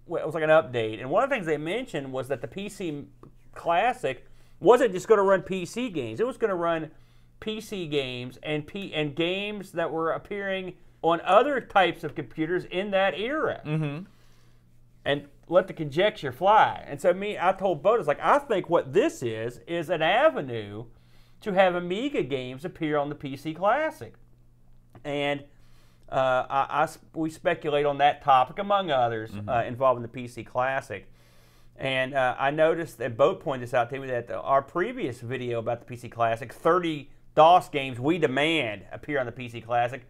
It was like an update, and one of the things they mentioned was that the PC Classic wasn't just going to run PC games. It was going to run PC games and games that were appearing on other types of computers in that era. Mm-hmm. And let the conjecture fly. And so I told Botus, I think what this is an avenue to have Amiga games appear on the PC Classic. And we speculate on that topic, among others, involving the PC Classic. And I noticed that Boat pointed this out to me that our previous video about the PC Classic, 30 DOS games we demand appear on the PC Classic.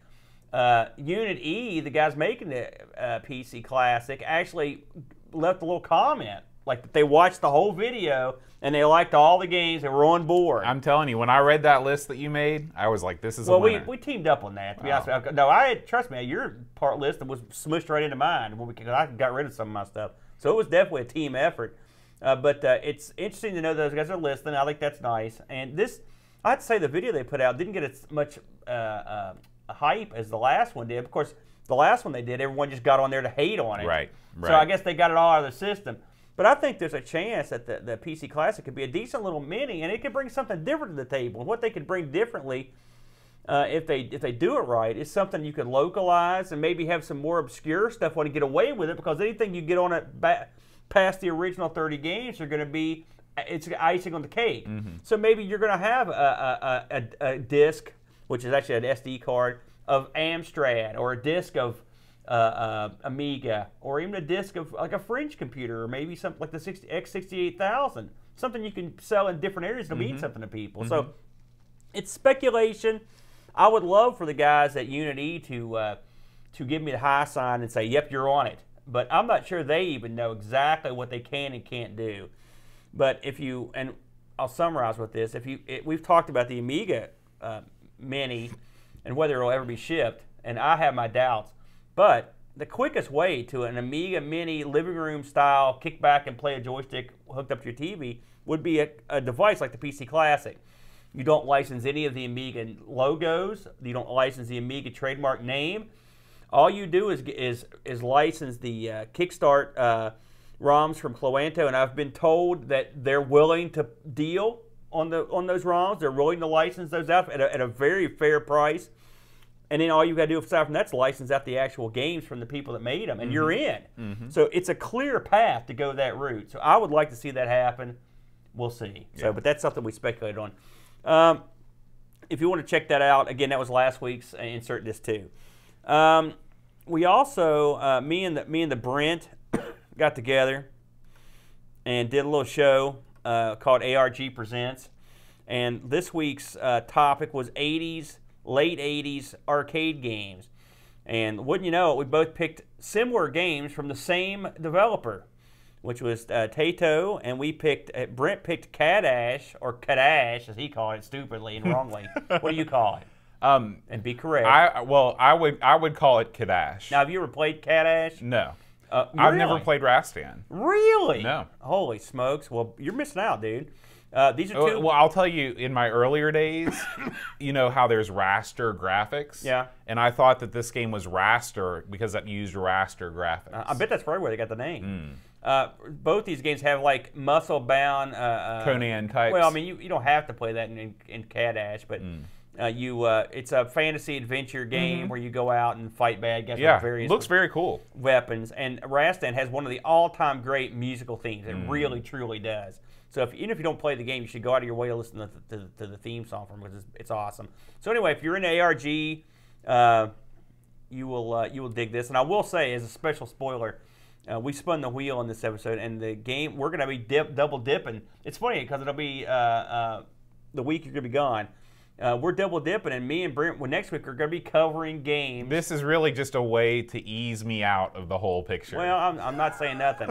Unit E, the guys making the PC Classic, actually left a little comment, like that they watched the whole video and they liked all the games and were on board. I'm telling you, when I read that list that you made, I was like, this is a winner. We teamed up on that, to be honest with you. No, trust me, your part list was smushed right into mine because I got rid of some of my stuff. So it was definitely a team effort. But it's interesting to know those guys are listening. I think that's nice. And this, I have to say, the video they put out didn't get as much hype as the last one did. Of course, the last one they did, everyone just got on there to hate on it. Right. So I guess they got it all out of the system. But I think there's a chance that the PC Classic could be a decent little mini, and it could bring something different to the table. And what they could bring differently, if they do it right, is something you could localize and maybe have some more obscure stuff when you get away with it, because anything you get on it past the original 30 games are going to be, it's icing on the cake. Mm-hmm. So maybe you're going to have a disc, which is actually an SD card, of Amstrad, or a disc of Amiga, or even a disc of like a French computer, or maybe something like the X68000, something you can sell in different areas to mean something to people. Mm-hmm. So it's speculation. I would love for the guys at Unit E to give me the high sign and say, yep, you're on it. But I'm not sure they even know exactly what they can and can't do. But and I'll summarize with this, we've talked about the Amiga Mini and whether it'll ever be shipped, and I have my doubts. But the quickest way to an Amiga Mini living room style kick back and play a joystick hooked up to your TV would be a device like the PC Classic. You don't license any of the Amiga logos. You don't license the Amiga trademark name. All you do is license the Kickstart ROMs from Cloanto, and I've been told that they're willing to deal on those ROMs. They're willing to license those out at a very fair price. And then all you got to do aside from that's license out the actual games from the people that made them, and you're in. Mm-hmm. So it's a clear path to go that route. So I would like to see that happen. We'll see. Yeah. But that's something we speculated on. If you want to check that out, again, that was last week's Insert Disc 2. We also, me and the Brent got together and did a little show called ARG Presents. And this week's topic was late 80s arcade games. And wouldn't you know it, we both picked similar games from the same developer, which was Taito, and Brent picked Kadash, or Kadash, as he called it stupidly and wrongly. What do you call it? And be correct. I would call it Kadash. Now, have you ever played Kadash? No. Really? I've never played Rastan. Really? No. Holy smokes. Well, you're missing out, dude. These are two. Well, I'll tell you, in my earlier days, you know how there's raster graphics? Yeah. And I thought that this game was raster because it used raster graphics. I bet that's probably where they got the name. Both these games have like muscle-bound Conan types. Well, I mean, you don't have to play that in Cat-Ash, but it's a fantasy adventure game where you go out and fight bad guys with various looks very cool. weapons. And Rastan has one of the all-time great musical themes. It really, truly does. So even if you don't play the game, you should go out of your way to listen to the theme song from it because it's awesome. So anyway, if you're into ARG, you will dig this. And I will say, as a special spoiler, we spun the wheel in this episode, and the game we're going to be double dipping. It's funny because it'll be the week you're going to be gone. We're double dipping, and me and Brent, next week, are going to be covering games. This is really just a way to ease me out of the whole picture. Well, I'm not saying nothing.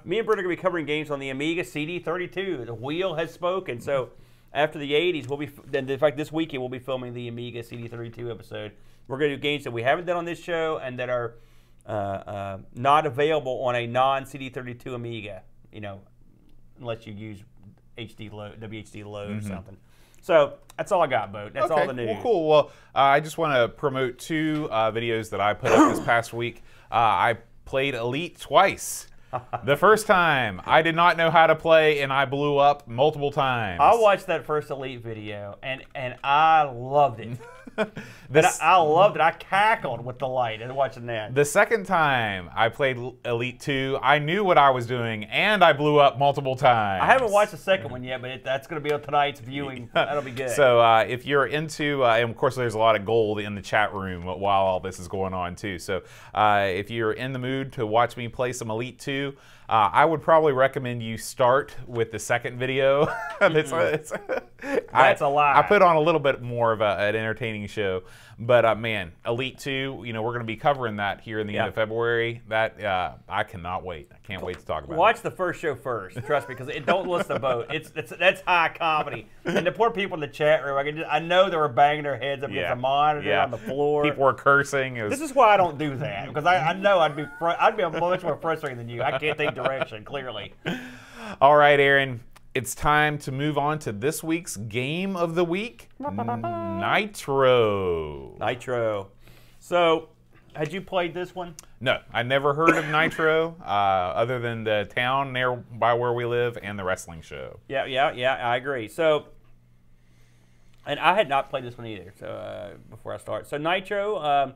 Me and Brent are going to be covering games on the Amiga CD32. The wheel has spoken. So after the 80s, we'll be. In fact, this weekend we'll be filming the Amiga CD32 episode. We're going to do games that we haven't done on this show and that are not available on a non-CD32 Amiga. You know, unless you use WHD load or something. So that's all I got, Bo. That's all the news. Well, cool. Well, I just want to promote two videos that I put up this past week. I played Elite twice. The first time, I did not know how to play, and I blew up multiple times. I watched that first Elite video, and I loved it. I loved it. I cackled with delight at watching that. The second time I played Elite 2, I knew what I was doing, and I blew up multiple times. I haven't watched the second one yet, but that's going to be on tonight's viewing. That'll be good. So if you're into, and of course there's a lot of gold in the chat room while all this is going on too. So if you're in the mood to watch me play some Elite 2, I would probably recommend you start with the second video. That's a lie. I put on a little bit more of an entertaining show, but man, Elite 2, you know, we're going to be covering that here in the end of February. That I cannot wait. I can't wait to talk about it. Watch the first show first, trust me, because don't listen to both. That's high comedy. And the poor people in the chat room, I know they were banging their heads up against the monitor on the floor. People were cursing. This is why I don't do that, because I know I'd be much more frustrated than you. I can't take direction, clearly. All right, Aaron. It's time to move on to this week's Game of the Week, Nitro. Nitro. So, had you played this one? No, I never heard of Nitro, other than the town nearby where we live and the wrestling show. Yeah, I agree. So, and I had not played this one either. So before I start, so Nitro,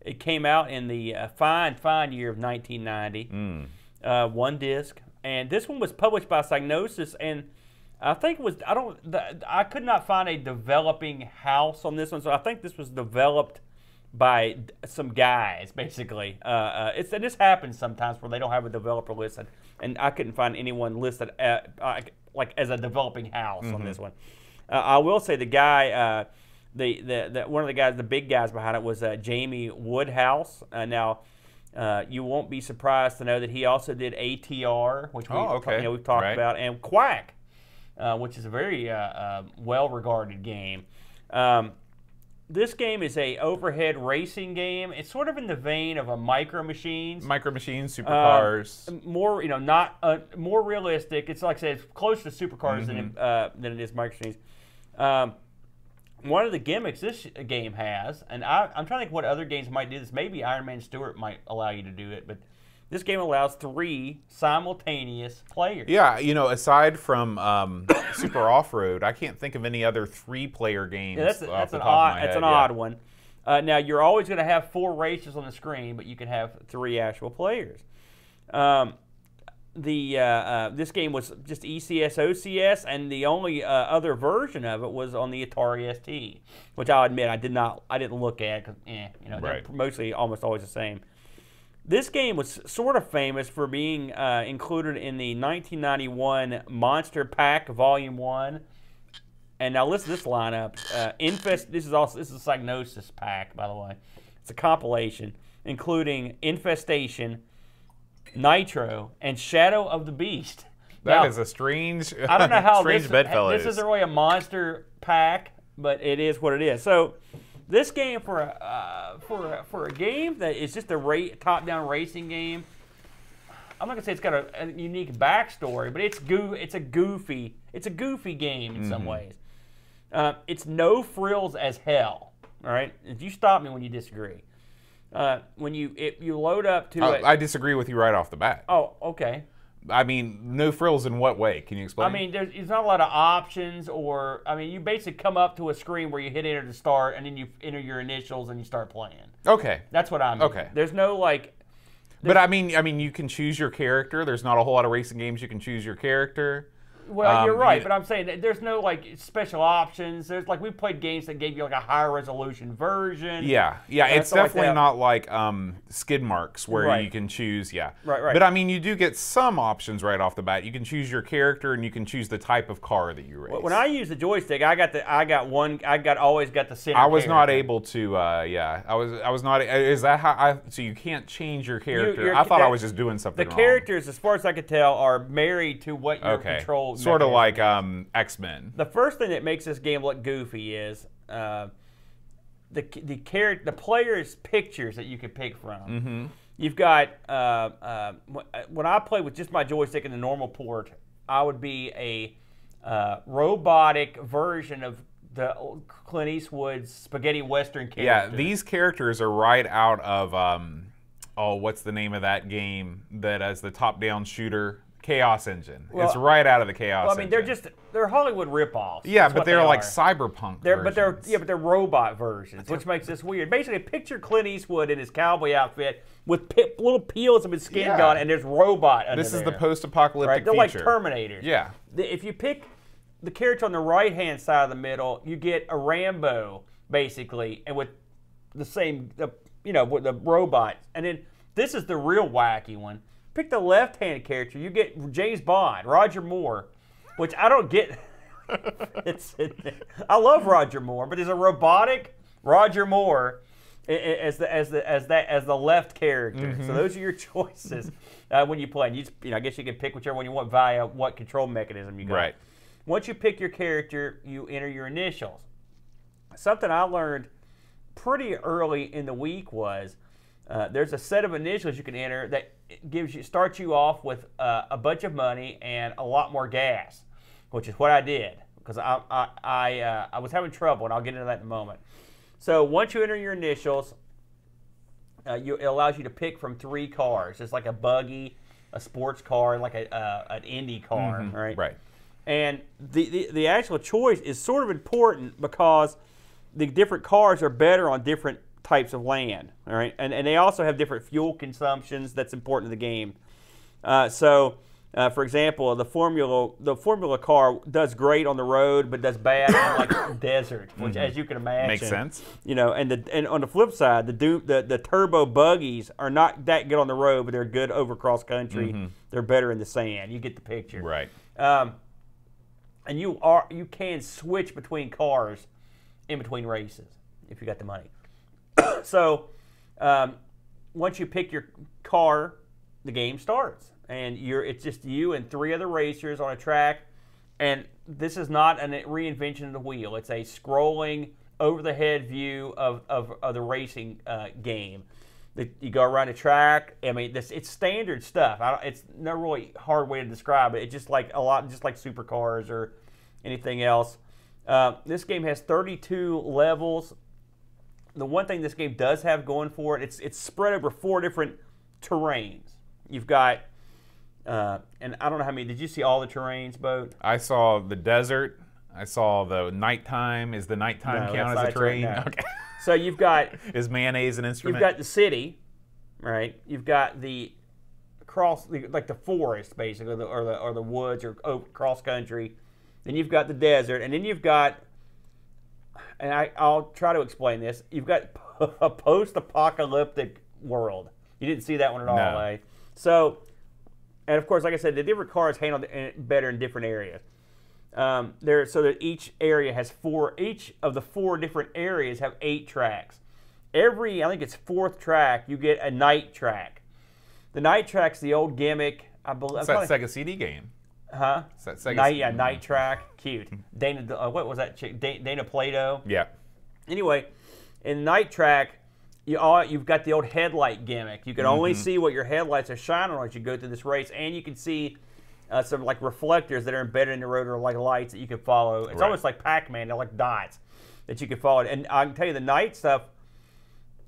it came out in the fine year of 1990. One disc. And this one was published by Psygnosis, and I think it was, I could not find a developing house on this one, so I think this was developed by some guys, basically. And this happens sometimes where they don't have a developer listed, and I couldn't find anyone listed like as a developing house on this one. I will say the guy, one of the guys, the big guys behind it was Jamie Woodhouse. Now, you won't be surprised to know that he also did ATR, which we've talked about, and Quack, which is a very well-regarded game. This game is a overhead racing game. It's sort of in the vein of a Micro Machines. Micro Machines, Supercars. More, not more realistic. It's like I said, it's closer to Supercars than it is Micro Machines. One of the gimmicks this game has, and I'm trying to think what other games might do this. Maybe Iron Man Stewart might allow you to do it, but this game allows 3 simultaneous players. Yeah, aside from Super Off-Road, I can't think of any other 3-player games. Yeah, that's an odd one. Now, you're always going to have 4 races on the screen, but you can have 3 actual players. This game was just ECS, OCS, and the only other version of it was on the Atari ST, which I'll admit I didn't look at because they're mostly almost always the same. This game was sort of famous for being included in the 1991 Monster Pack Volume 1. And now listen to this lineup. This is a Psygnosis pack, by the way. It's a compilation including Infestation, Nitro, and Shadow of the Beast. That is a strange, I don't know how strange bedfellow this isn't really a monster pack, but it is what it is. So this game for a game that is just a top-down racing game, I'm not gonna say it's got a unique backstory, but it's a goofy game in some ways. It's no frills as hell. All right, if you stop me when you disagree. When you load up to I disagree with you right off the bat. Oh, okay. I mean, no frills in what way? Can you explain? I mean, there's not a lot of options, or I mean, you basically come up to a screen where you hit enter to start, and then you enter your initials and you start playing. Okay. That's what I mean. Okay. There's no like. But I mean, you can choose your character. There's not a whole lot of racing games you can choose your character. Well, you're right, but I'm saying that there's no like special options. There's like we played games that gave you like a higher resolution version. Yeah, it's definitely not like skid marks where you can choose. Yeah, right. But I mean, you do get some options right off the bat. You can choose your character and you can choose the type of car that you race. When I use the joystick, I always got the center. I was not able to. I was not. Is that how So you can't change your character? I thought I was just doing something wrong. The characters, as far as I could tell, are married to what your control. Sort of like X-Men. The first thing that makes this game look goofy is the player's pictures that you can pick from. Mm-hmm. You've got when I play with just my joystick and the normal port, I would be a robotic version of the Clint Eastwood's spaghetti western character. Yeah, these characters are right out of what's the name of that game that as the top-down shooter? Chaos Engine. Well, it's right out of the Chaos Engine. I mean, they're Hollywood ripoffs. Yeah, but they're like cyberpunk versions. But they're robot versions, which makes this weird. Basically, picture Clint Eastwood in his cowboy outfit with little peels of his skin gone, and there's robot under This is the post-apocalyptic They're feature. like Terminators. Yeah. If you pick the character on the right-hand side of the middle, you get a Rambo, basically, and with the same, with the robot. And then this is the real wacky one. Pick the left-hand character, you get James Bond, Roger Moore, which I don't get. I love Roger Moore, but there's a robotic Roger Moore as the left character. Mm-hmm. So those are your choices when you play. And I guess you can pick whichever one you want via what control mechanism you got. Right. Once you pick your character, you enter your initials. Something I learned pretty early in the week was there's a set of initials you can enter that starts you off with a bunch of money and a lot more gas, which is what I did because I was having trouble, and I'll get into that in a moment. So once you enter your initials, it allows you to pick from 3 cars. It's like a buggy, a sports car, and like an Indy car, right? Right. And the actual choice is sort of important because the different cars are better on different types of land, all right, and they also have different fuel consumptions. That's important to the game. For example, the Formula car does great on the road, but does bad on like desert, which, as you can imagine, makes sense. And on the flip side, the turbo buggies are not that good on the road, but they're good over cross country. They're better in the sand. You get the picture, right? And you can switch between cars in between races if you got the money. So once you pick your car, the game starts, and it's just you and 3 other racers on a track. And this is not a reinvention of the wheel; it's a scrolling over-the-head view of the racing game. You go around the track. I mean, it's standard stuff. It's no really hard way to describe it. It's just like just like supercars or anything else. This game has 32 levels. The one thing this game does have going for it, it's spread over 4 different terrains. You've got, and I don't know how many. Did you see all the terrains, Boat? I saw the desert. I saw the nighttime. Is the nighttime count as a terrain? No. Okay. So you've got. Is mayonnaise an instrument? You've got the city, right? You've got the like the forest, basically, or the woods or cross country. Then you've got the desert, and then you've got. And I'll try to explain this. You've got a post-apocalyptic world. You didn't see that one at all, eh? So, and of course, like I said, the different cars handle it better in different areas. So that each area has 4. Each of the 4 different areas have 8 tracks. I think it's 4th track, you get a night track. The night track's the old gimmick. I believe. It's that Sega CD game. Huh? It's that Sega Night Track. Cute. Dana, what was that chick? Dana Plato. Yeah. Anyway, in Night Track, you've got the old headlight gimmick. You can only see what your headlights are shining on as you go through this race, and you can see some like reflectors that are embedded in the road, or like lights that you can follow. It's almost like Pac-Man. They're like dots that you can follow. And I can tell you, the night stuff,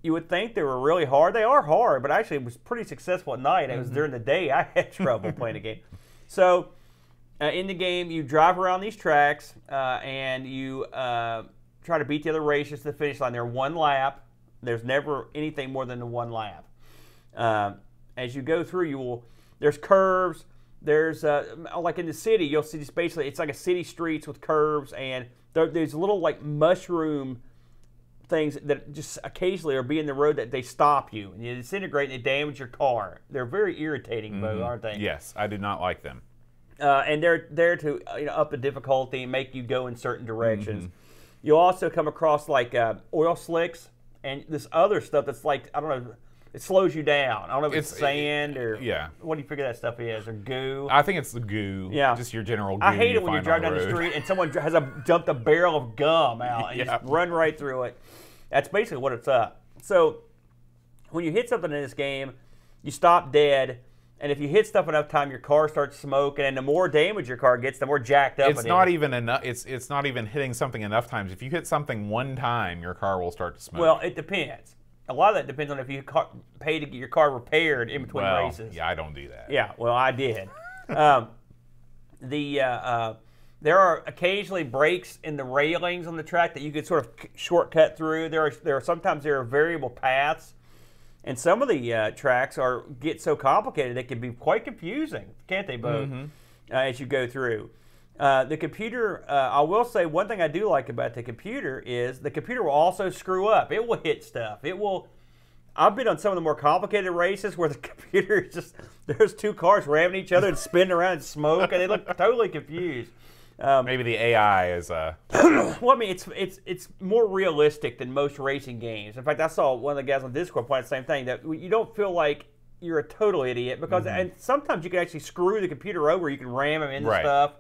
you would think they were really hard. They are hard, but actually it was pretty successful at night. It was during the day I had trouble playing the game. So in the game, you drive around these tracks and you try to beat the other racers to the finish line. They're one lap. There's never anything more than the one lap. As you go through, there's curves. There's like in the city, you'll see just basically it's like a city streets with curves, and there's little like mushroom things that just occasionally are being the road that they stop you and you disintegrate and they damage your car. They're very irritating, Bo, aren't they? Yes, I do not like them. And they're there to up the difficulty and make you go in certain directions. You'll also come across like oil slicks and this other stuff that's like, I don't know, it slows you down. I don't know if it's sand or what do you figure that stuff is, or goo? I think it's the goo. Yeah, just your general goo. I hate it when you drive down the street and someone has jumped a barrel of gum out and you just run right through it. That's basically what it's up. So when you hit something in this game, you stop dead, and if you hit stuff enough time, your car starts smoking, and the more damage your car gets, the more jacked up it's not even enough. It's not even hitting something enough times. If you hit something one time, your car will start to smoke. Well, it depends. A lot of that depends on if you pay to get your car repaired in between races. Yeah, I don't do that. Yeah, well, I did. There are occasionally breaks in the railings on the track that you could sort of shortcut through. Sometimes there are variable paths, and some of the tracks get so complicated they can be quite confusing, can't they, Bo? As you go through. The computer, I will say one thing I do like about the computer is the computer will also screw up. It will hit stuff. I've been on some of the more complicated races where the computer is just, there's two cars ramming each other and spinning around and smoke, and they look totally confused. Maybe the AI is well, I mean, it's more realistic than most racing games. In fact, I saw one of the guys on Discord point the same thing, that you don't feel like you're a total idiot because and sometimes you can actually screw the computer over. You can ram them into stuff.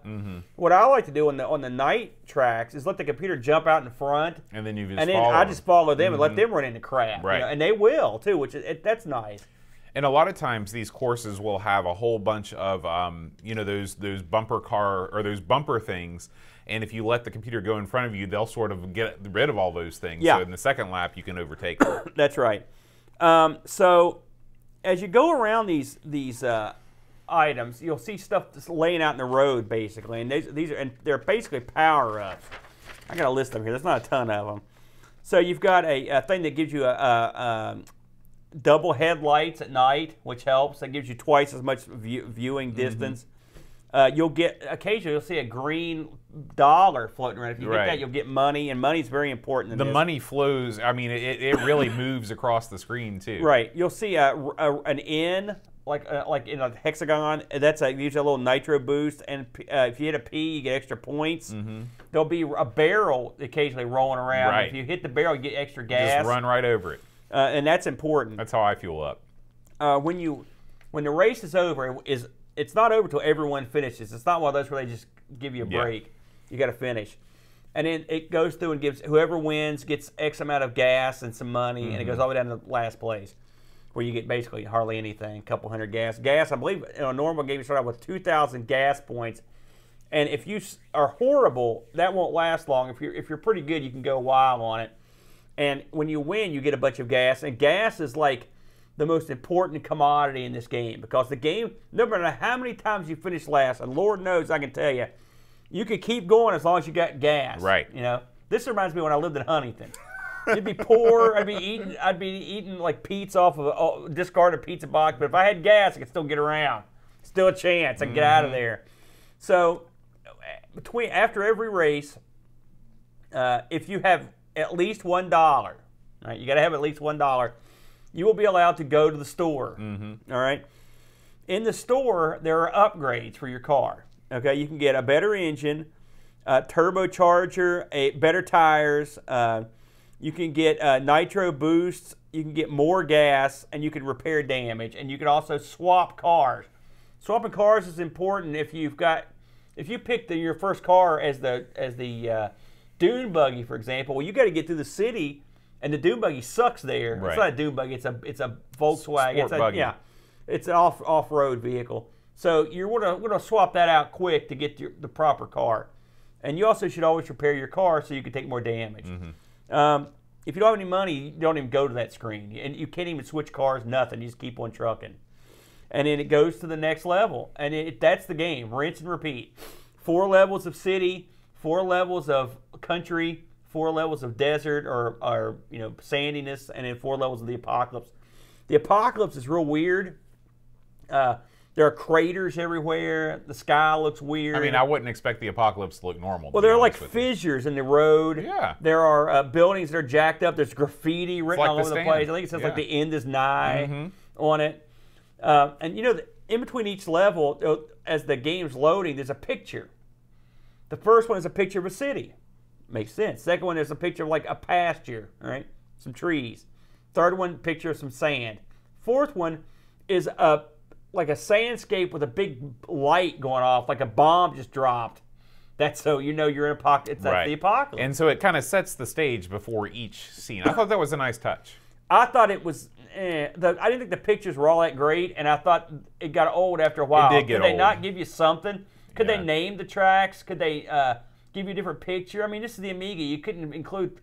What I like to do on the night tracks is let the computer jump out in front, and then I just follow them and let them run into crap. Right. And they will too, that's nice. And a lot of times these courses will have a whole bunch of those bumper car or those bumper things, and if you let the computer go in front of you, they'll sort of get rid of all those things. So in the second lap, you can overtake them. That's right. So as you go around these items, you'll see stuff just laying out in the road, basically, and they're basically power-ups. I got a list of them here. There's not a ton of them. So you've got a thing that gives you a double headlights at night, which helps. That gives you twice as much viewing distance. Occasionally you'll see a green dollar floating around. If you get that, you'll get money, and money's very important in this. The money flows. I mean, it really moves across the screen too. Right. You'll see an N, like in a hexagon. That's usually a little nitro boost, and if you hit a P, you get extra points. There'll be a barrel occasionally rolling around. Right. If you hit the barrel, you get extra gas. Just run right over it. And that's important. That's how I fuel up. When the race is over, it's not over till everyone finishes. It's not one of those where they just give you a break. You got to finish, and then it goes through and gives whoever wins gets X amount of gas and some money, and it goes all the way down to last place, where you get basically hardly anything, a couple hundred gas. Gas, I believe, in a normal game you start out with 2,000 gas points, and if you are horrible, that won't last long. If you're pretty good, you can go a while on it. And when you win, you get a bunch of gas. And gas is like the most important commodity in this game, because the game, no matter how many times you finish last, and Lord knows I can tell you, you can keep going as long as you got gas. Right. This reminds me when I lived in Huntington. You'd be poor. I'd be eating like pizza off of a discarded pizza box. But if I had gas, I could still get around. Still a chance. I could get out of there. So after every race, if you have at least $1, right? You got to have at least $1. You will be allowed to go to the store. All right. In the store, there are upgrades for your car. Okay, you can get a better engine, a turbocharger, better tires. You can get nitro boosts. You can get more gas, and you can repair damage. And you can also swap cars. Swapping cars is important if you pick your first car as the dune buggy, for example. Well, you got to get through the city And the dune buggy sucks there. Right. It's not a dune buggy. It's a Volkswagen. Sport buggy. Yeah, it's an off-road vehicle. So we're gonna swap that out quick to get the proper car. And you also should always repair your car so you can take more damage. If you don't have any money, you don't even go to that screen. And you can't even switch cars, nothing. You just keep on trucking. And then it goes to the next level. And that's the game. Rinse and repeat. 4 levels of city, 4 levels of country, 4 levels of desert or sandiness, and then 4 levels of the apocalypse. The apocalypse is real weird. There are craters everywhere. The sky looks weird. I mean, I wouldn't expect the apocalypse to look normal. Well, there are like fissures in the road. Yeah. There are buildings that are jacked up. There's graffiti written all over the place. I think it says like the end is nigh on it. And in between each level, as the game's loading, there's a picture. The first one is a picture of a city. Makes sense. Second one is a picture of like a pasture, right? Some trees. Third one, picture of some sand. Fourth one is like a sandscape with a big light going off, like a bomb just dropped. That's so you know you're in that's the apocalypse. And so it kind of sets the stage before each scene. I thought that was a nice touch. I thought it was. I didn't think the pictures were all that great, and I thought it got old after a while. It did get old. Could they not give you something? Could they name the tracks? Could they give you a different picture? I mean, this is the Amiga. You couldn't include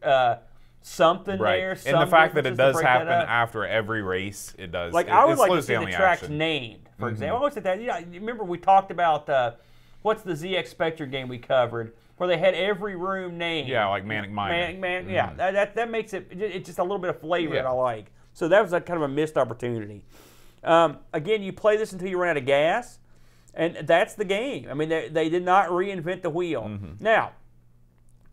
something there. And the fact that it does happen after every race, it does. Like I would like to see the tracks named, for example. I always said that. Yeah, remember we talked about what's the ZX Spectre game we covered, where they had every room named. Yeah, like Manic Miner. Yeah, that makes it's just a little bit of flavor that I like. So that was kind of a missed opportunity. Again, you play this until you run out of gas, and that's the game. I mean, they did not reinvent the wheel. Now,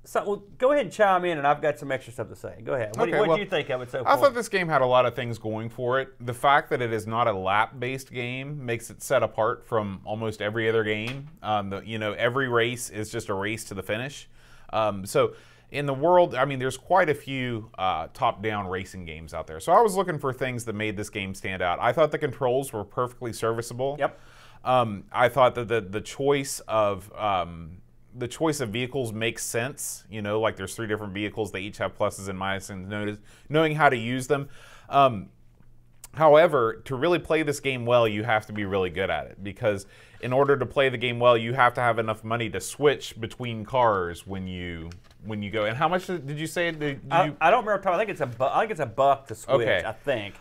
so go ahead and chime in, and I've got some extra stuff to say. Go ahead. What do you think of it so far? I thought this game had a lot of things going for it. The fact that it is not a lap-based game makes it set apart from almost every other game. Every race is just a race to the finish. So in the world, I mean, there's quite a few top-down racing games out there. So I was looking for things that made this game stand out. I thought the controls were perfectly serviceable. Yep. I thought that the choice of vehicles makes sense. Like there's 3 different vehicles. They each have pluses and minuses. Knowing how to use them. However, to really play this game well, you have to be really good at it, because in order to play the game well, you have to have enough money to switch between cars when you go. And how much did you say? I don't remember. I think it's a buck to switch. Okay. I think.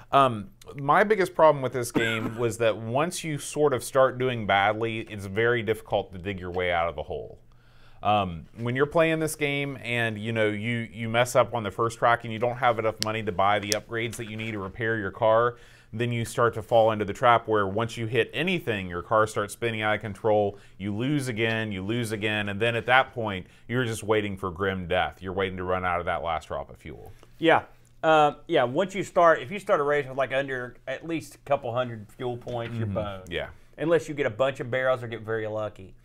My biggest problem with this game was that once you sort of start doing badly, it's very difficult to dig your way out of the hole. When you're playing this game and you mess up on the first track and you don't have enough money to buy the upgrades that you need to repair your car, then you start to fall into the trap where once you hit anything, your car starts spinning out of control, you lose again, and then at that point, you're just waiting for grim death. You're waiting to run out of that last drop of fuel. Yeah. Once you start, if you start a race with like under at least a couple hundred fuel points, you're boned. Yeah. Unless you get a bunch of barrels or get very lucky.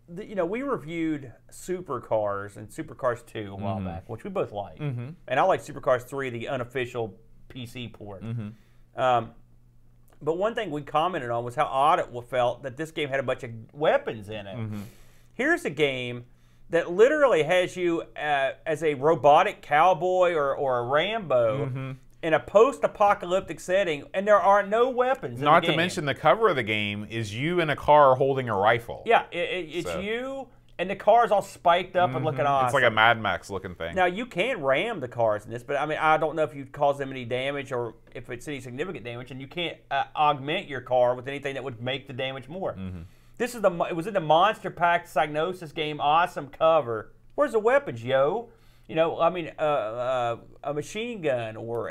We reviewed Supercars and Supercars 2 a while back, which we both liked. And I like Supercars 3, the unofficial PC port. But one thing we commented on was how odd it felt that this game had a bunch of weapons in it. Here's a game that literally has you as a robotic cowboy or a Rambo in a post-apocalyptic setting, and there are no weapons in the game. Not to mention the cover of the game is you in a car holding a rifle. Yeah, it's you, and the car's all spiked up and looking awesome. It's like a Mad Max looking thing. Now, you can ram the cars in this, but I mean, I don't know if you cause them any damage or if it's any significant damage, and you can't augment your car with anything that would make the damage more. This is it was in the Monster Pack Psygnosis game, awesome cover. Where's the weapons, yo? A machine gun or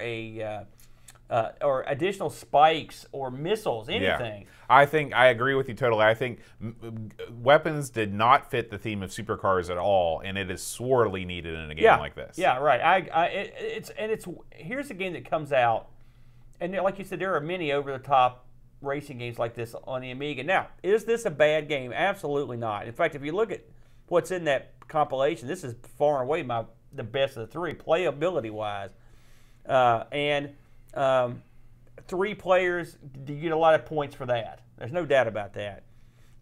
or additional spikes or missiles, anything. Yeah. I agree with you totally. I think weapons did not fit the theme of supercars at all, and it is sorely needed in a game like this. Yeah, right. Here's a game that comes out, and like you said, there are many over-the-top racing games like this on the Amiga. Now, is this a bad game? Absolutely not. In fact, if you look at what's in that compilation, this is far and away the best of the 3, playability-wise. 3 players, you get a lot of points for that. There's no doubt about that.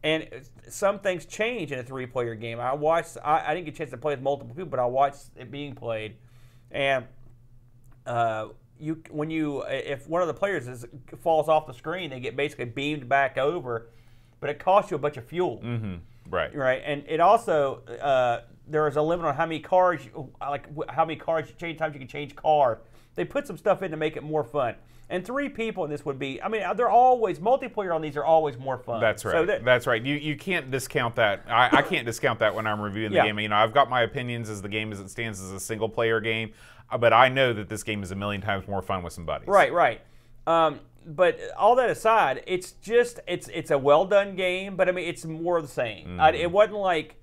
And some things change in a 3-player game. I didn't get a chance to play with multiple people, but I watched it being played. and if one of the players falls off the screen, they get basically beamed back over, but it costs you a bunch of fuel. Mm-hmm. Right. Right, and it also there is a limit on how many cars, times you can change cars. They put some stuff in to make it more fun. And 3 people in this would be, I mean, they're always, multiplayer on these are always more fun. That's right. So that's right. You can't discount that. I can't discount that when I'm reviewing the game. You know, I've got my opinions as the game as it stands as a single player game, but I know that this game is a million times more fun with some buddies. Right, right. But all that aside, it's a well done game, but I mean, it's more of the same. Mm. It wasn't like,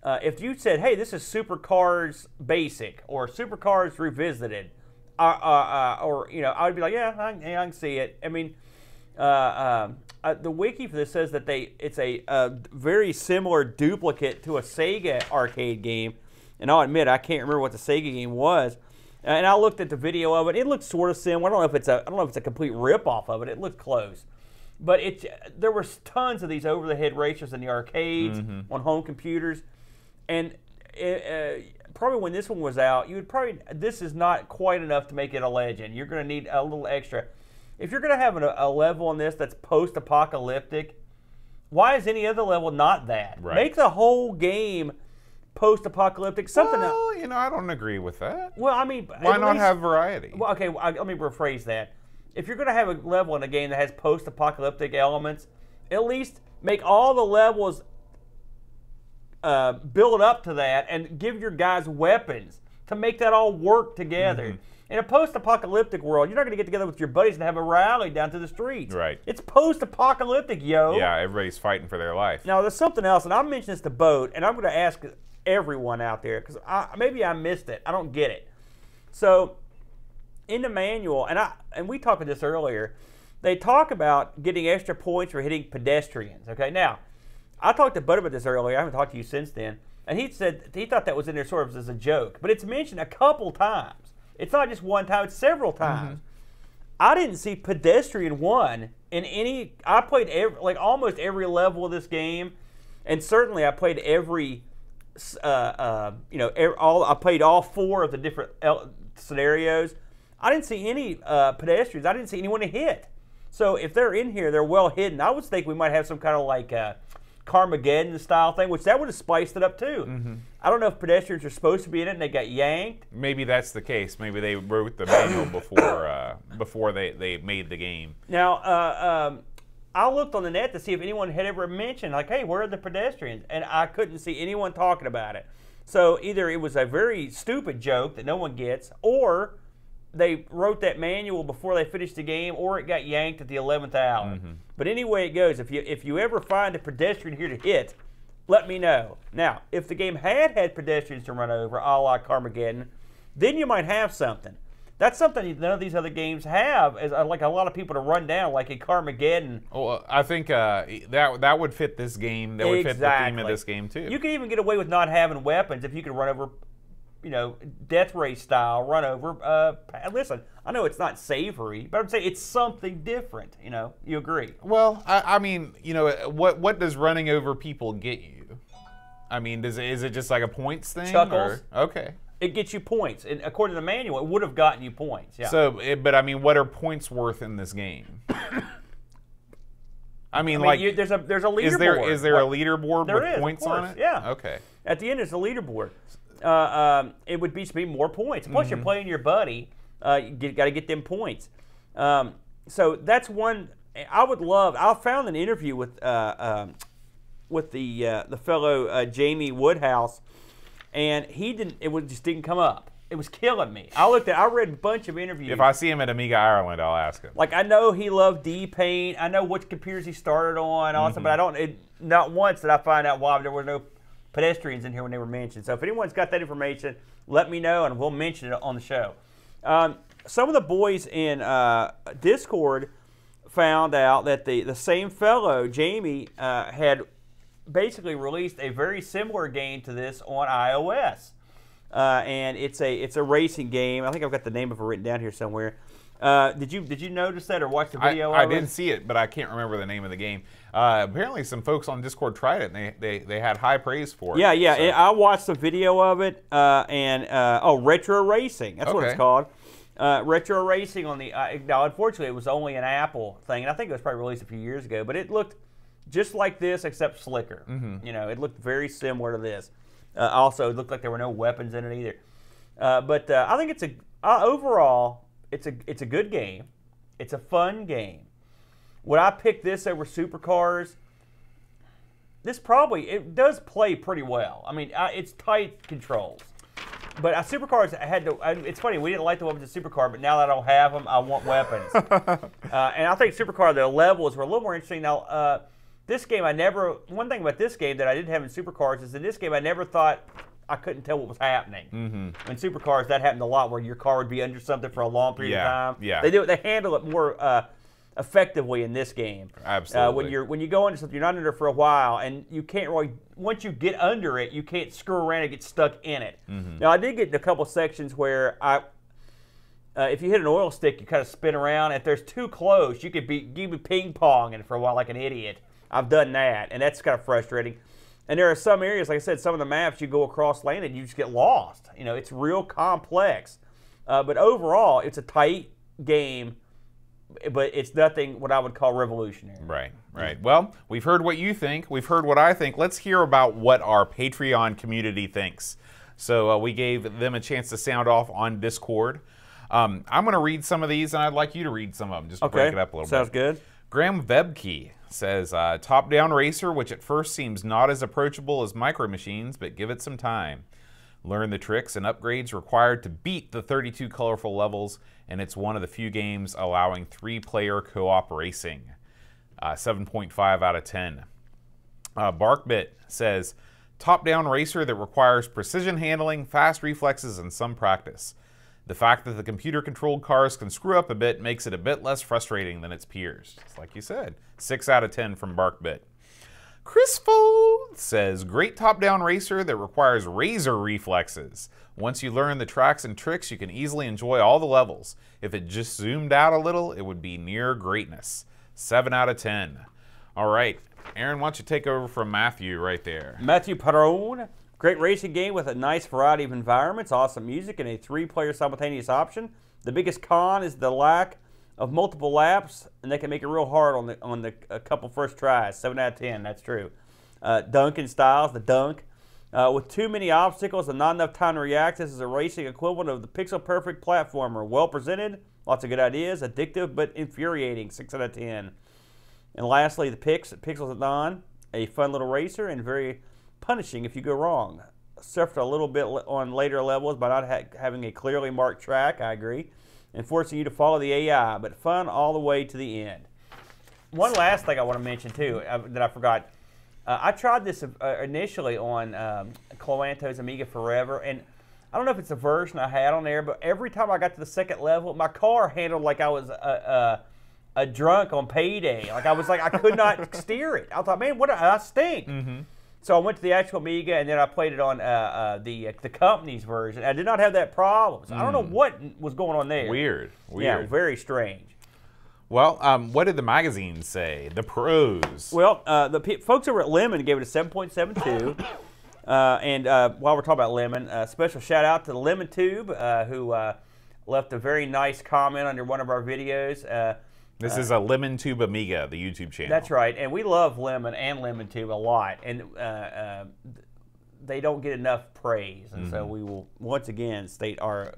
if you said, hey, this is Supercars Basic or Supercars Revisited, or you know, I would be like, yeah, I can see it. I mean, the wiki for this says that it's a very similar duplicate to a Sega arcade game, and I'll admit I can't remember what the Sega game was. And I looked at the video of it. It looked sort of similar. I don't know if it's a complete rip-off of it. It looked close, but there were tons of these over-the-head racers in the arcades on home computers, and probably when this one was out, this is not quite enough to make it a legend. You're going to need a little extra. If you're going to have a level on this that's post-apocalyptic, why is any other level not that? Right. Make the whole game post-apocalyptic, something else. Well, you know, I don't agree with that. Well, I mean, why not have variety? Well, okay, let me rephrase that. If you're going to have a level in a game that has post-apocalyptic elements, at least make all the levels build up to that and give your guys weapons to make that all work together. In a post-apocalyptic world, you're not going to get together with your buddies and have a rally down to the streets. Right. It's post-apocalyptic, yo. Yeah, everybody's fighting for their life. Now, there's something else, and I mentioned this to Boat, and I'm going to ask everyone out there, because maybe I missed it. I don't get it. So, in the manual, and we talked about this earlier, they talk about getting extra points for hitting pedestrians. Okay, now, I talked to Bud about this earlier. I haven't talked to you since then, and he said he thought that was in there sort of as a joke, but it's mentioned a couple times. It's not just one time; it's several times. I didn't see pedestrian 1 in any. I played almost every level of this game, and certainly I played every. I played all 4 of the different scenarios. I didn't see any pedestrians. I didn't see anyone to hit. So if they're in here, they're well hidden. I would think we might have some kind of like Carmageddon style thing, which that would have spiced it up too. I don't know if pedestrians are supposed to be in it and they got yanked. Maybe that's the case. Maybe they wrote the manual before they made the game. Now, I looked on the net to see if anyone had ever mentioned, like, hey, where are the pedestrians? And I couldn't see anyone talking about it. So either it was a very stupid joke that no one gets, or they wrote that manual before they finished the game, or it got yanked at the 11th hour. But anyway it goes, if you ever find a pedestrian here to hit, let me know. Now, if the game had pedestrians to run over, a la Carmageddon, then you might have something. That's something none of these other games have, is like a lot of people to run down, like a Carmageddon. Well, I think that would fit this game. That would fit the theme of this game too. You could even get away with not having weapons if you could run over, you know, Death Race style, run over. Listen, I know it's not savory, but I'm saying it's something different. You know, you agree? Well, I mean, you know, what does running over people get you? I mean, is it just like a points thing? Chuckles. Or? Okay. It gets you points, and according to the manual, it would have gotten you points. Yeah. So, but I mean, what are points worth in this game? I mean, like, there's a leaderboard. Is there a leaderboard with points on it? Yeah. Okay. At the end, there's a leaderboard. It would be more points. Plus, you're playing your buddy. You got to get them points. So that's one I would love. I found an interview with the fellow Jamie Woodhouse. And just didn't come up. It was killing me. I read a bunch of interviews. If I see him at Amiga Ireland, I'll ask him. Like, I know he loved D-Paint. I know which computers he started on, also, but not once did I find out why there were no pedestrians in here when they were mentioned. So if anyone's got that information, let me know, and we'll mention it on the show. Some of the boys in Discord found out that the same fellow, Jamie, had basically released a very similar game to this on iOS, and it's a racing game. I think I've got the name of it written down here somewhere. Did you notice that or watch the video? I didn't see it, but I can't remember the name of the game. Apparently, some folks on Discord tried it, and they had high praise for it. Yeah, yeah. So. I watched the video of it, Retro Racing. That's what it's called. Retro Racing on the. Now, unfortunately, it was only an Apple thing, and I think it was probably released a few years ago. But it looked just like this, except slicker. You know, it looked very similar to this. Also, it looked like there were no weapons in it either. But I think it's overall, it's a good game. It's a fun game. Would I pick this over Supercars? It does play pretty well. I mean, it's tight controls. But Supercars had to. It's funny, we didn't like the weapons in Supercar, but now that I don't have them, I want weapons. And I think Supercar, the levels were a little more interesting. Now, this game, one thing about this game that I didn't have in Supercars is in this game, I never thought I couldn't tell what was happening. In Supercars, that happened a lot, where your car would be under something for a long period of time. Yeah. They handle it more effectively in this game. Absolutely. When you go into something, you're not under it for a while, and you can't really. Once you get under it, you can't screw around and get stuck in it. Now, I did get in a couple sections where if you hit an oil stick, you kind of spin around. If there's too close, you could be ping-ponging for a while like an idiot. I've done that, and that's kind of frustrating. And there are some areas, like I said, some of the maps you go across land and you just get lost. You know, it's real complex. But overall, it's a tight game, but it's nothing what I would call revolutionary. Right, right. Well, we've heard what you think. We've heard what I think. Let's hear about what our Patreon community thinks. So we gave them a chance to sound off on Discord. I'm going to read some of these, and I'd like you to read some of them, just to break it up a little bit. Sounds good. Graham Vebke says, top-down racer, which at first seems not as approachable as Micro Machines, but give it some time. Learn the tricks and upgrades required to beat the 32 colorful levels, and it's one of the few games allowing 3-player co-op racing. 7.5 out of 10. Barkbit says, top-down racer that requires precision handling, fast reflexes, and some practice. The fact that the computer-controlled cars can screw up a bit makes it a bit less frustrating than its peers. It's like you said, 6 out of 10 from Barkbit. Chris Fold says, great top-down racer that requires razor reflexes. Once you learn the tracks and tricks, you can easily enjoy all the levels. If it just zoomed out a little, it would be near greatness. 7 out of 10. All right, Aaron, why don't you take over from Matthew right there? Matthew Perrone. Great racing game with a nice variety of environments, awesome music, and a 3-player simultaneous option. The biggest con is the lack of multiple laps, and they can make it real hard on the a couple first tries. 7 out of 10, that's true. Duncan Styles, the dunk. With too many obstacles and not enough time to react, this is a racing equivalent of the pixel-perfect platformer. Well presented, lots of good ideas, addictive but infuriating. 6 out of 10. And lastly, the Pixels at Dawn, a fun little racer and very punishing if you go wrong. Suffered a little bit on later levels by not having a clearly marked track, I agree, and forcing you to follow the AI, but fun all the way to the end. One last thing I want to mention, too, that I forgot. I tried this initially on Cloanto's Amiga Forever, and I don't know if it's a version I had on there, but every time I got to the second level, my car handled like I was a drunk on payday. Like I could not steer it. I thought, man, I stink. So I went to the actual Amiga, and then I played it on the company's version. I did not have that problem. So I don't know what was going on there. Weird. Yeah, very strange. Well, what did the magazine say? The pros. Well, the folks over at Lemon gave it a 7.72. And while we're talking about Lemon, special shout out to the Lemon Tube, who left a very nice comment under one of our videos. This is a Lemon Tube Amiga, the YouTube channel. That's right, and we love Lemon and Lemon Tube a lot, and they don't get enough praise, and so we will once again state our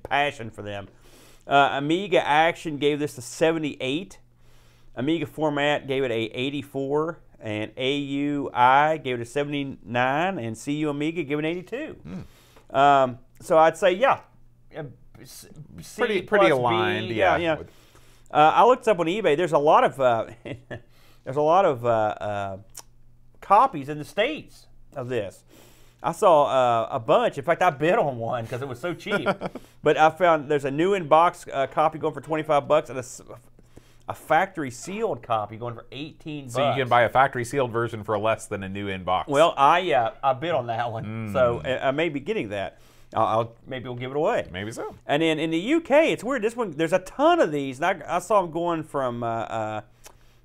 passion for them. Amiga Action gave this a 78. Amiga Format gave it a 84, and AUI gave it a 79, and CU Amiga gave it an 82. So I'd say, yeah, pretty aligned. B, yeah. I looked up on eBay. There's a lot of copies in the States of this. I saw a bunch. In fact, I bid on one because it was so cheap. But I found there's a new in-box copy going for $25 and a factory sealed copy going for $18. So you can buy a factory sealed version for less than a new in-box. Well, I bid on that one, so I may be getting that. Maybe we'll give it away. Maybe so. And then in the UK, it's weird. This one, there's a ton of these. And I saw them going from for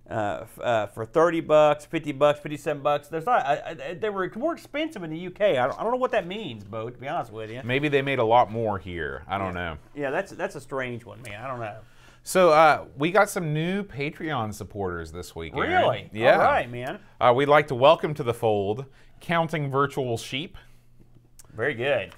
$30, $50, $57. There's not. They were more expensive in the UK. I don't know what that means, Bo. To be honest with you. Maybe they made a lot more here. I don't know. Yeah, that's a strange one, man. I don't know. So we got some new Patreon supporters this week. Aaron. Really? Yeah. All right, man. We'd like to welcome to the fold Counting Virtual Sheep. Very good.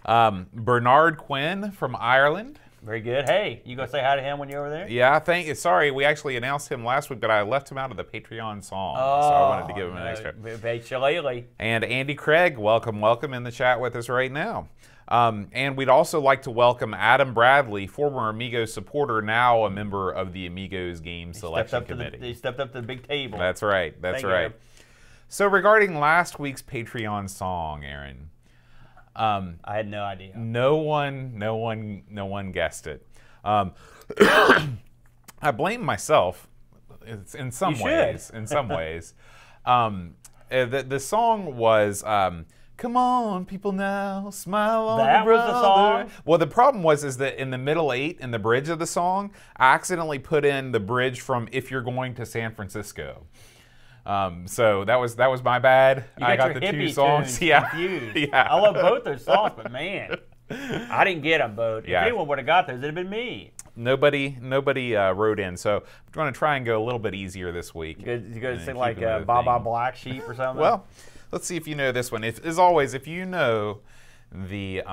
Bernard Quinn from Ireland. Very good. Hey, you gonna say hi to him when you're over there? Yeah, sorry, we actually announced him last week, but I left him out of the Patreon song, so I wanted to give him an extra. And Andy Craig, welcome in the chat with us right now. And we'd also like to welcome Adam Bradley, former Amigos supporter, now a member of the Amigos Game Selection Committee. He stepped up to the big table. That's right. That's right. You. So regarding last week's Patreon song, Aaron, I had no idea. No one guessed it. I blame myself. In some ways. The song was. Come on, people now, smile on that your was the song? Well, the problem is that in the middle 8, in the bridge of the song, I accidentally put in the bridge from If You're Going to San Francisco. So that was my bad. I got the two songs confused. Yeah. I love both those songs, but man, I didn't get them both. Yeah. If anyone would have got those, it'd have been me. Nobody wrote in, so I'm going to try and go a little bit easier this week. You going to sing like Baba Black Sheep or something? Well, let's see if you know this one. As always, if you know the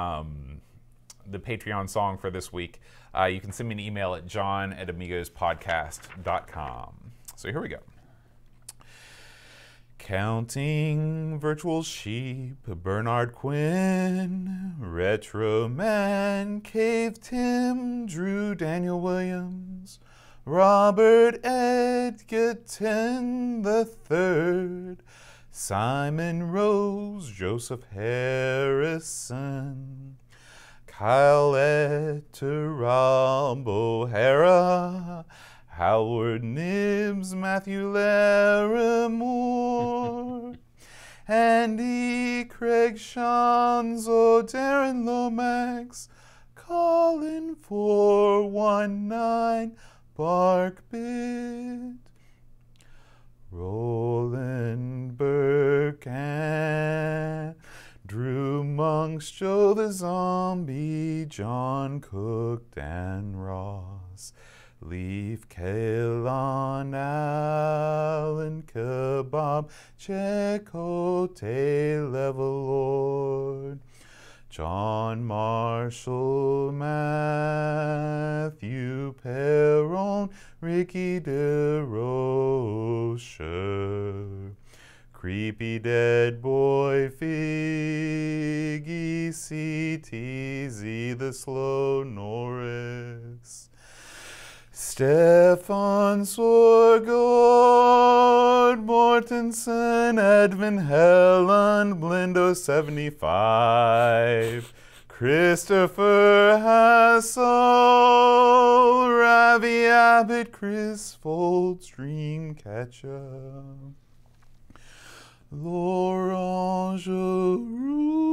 Patreon song for this week, you can send me an email at john@amigospodcast.com. So here we go. Counting Virtual Sheep, Bernard Quinn, Retro Man, Cave Tim, Drew Daniel Williams, Robert Edgerton III, Simon Rose, Joseph Harrison, Kyle Etterab O'Hara, Howard Nibbs, Matthew Larimore, Andy Craig Shanzo, Darren Lomax, Colin 419, Barkbit, Roland Burke, and Drew Monks, Joe the Zombie, John Cook, Dan Ross, Leaf Kalon, Alan Kebab, Checote Levelord, John Marshall, Matthew Perron, Ricky DeRocher, Creepy Dead Boy, Figgy, CTZ, The Slow Norris, Stefan Sorgord, Mortensen, Edvin Helland, Blindo 75, Christopher Hassel, Ravi Abbott, Chris Foltz, Dreamcatcher, Laurent Giroux,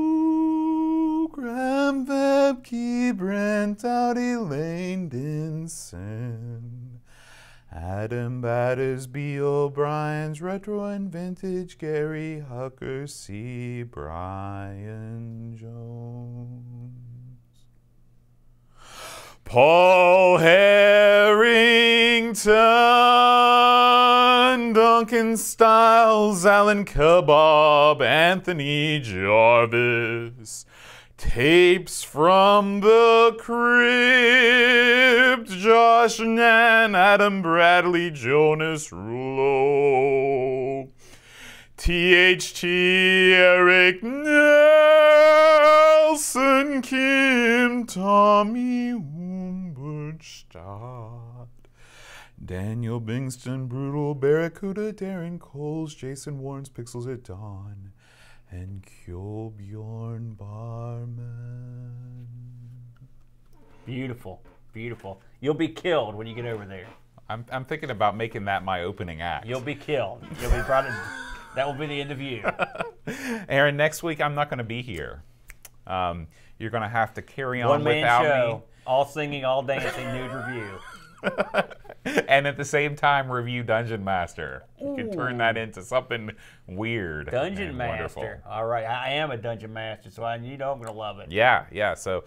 Graham Vebke, Brent Dowdy, Lane Dinson, Adam Battersby, O'Brien's Retro and Vintage, Gary Hucker, C. Brian Jones, Paul Harrington, Duncan Stiles, Alan Kebab, Anthony Jarvis, Tapes from the Crypt, Josh Nan, Adam Bradley, Jonas Rulo, THT, Eric Nelson, Kim, Tommy Wumberstadt, Daniel Bingston, Brutal Barracuda, Darren Coles, Jason Warren's Pixels at Dawn, and Kjolbjorn Barman. Beautiful, beautiful. You'll be killed when you get over there. I'm thinking about making that my opening act. You'll be killed. You'll be brought in. That will be the end of you. Aaron, next week I'm not going to be here. You're going to have to carry on One-man without show, me. all singing, all dancing, nude review. And at the same time, review Dungeon Master. You can turn that into something weird. Dungeon and Master. wonderful. All right, I am a Dungeon Master, so you know I'm going to love it. Yeah, yeah. So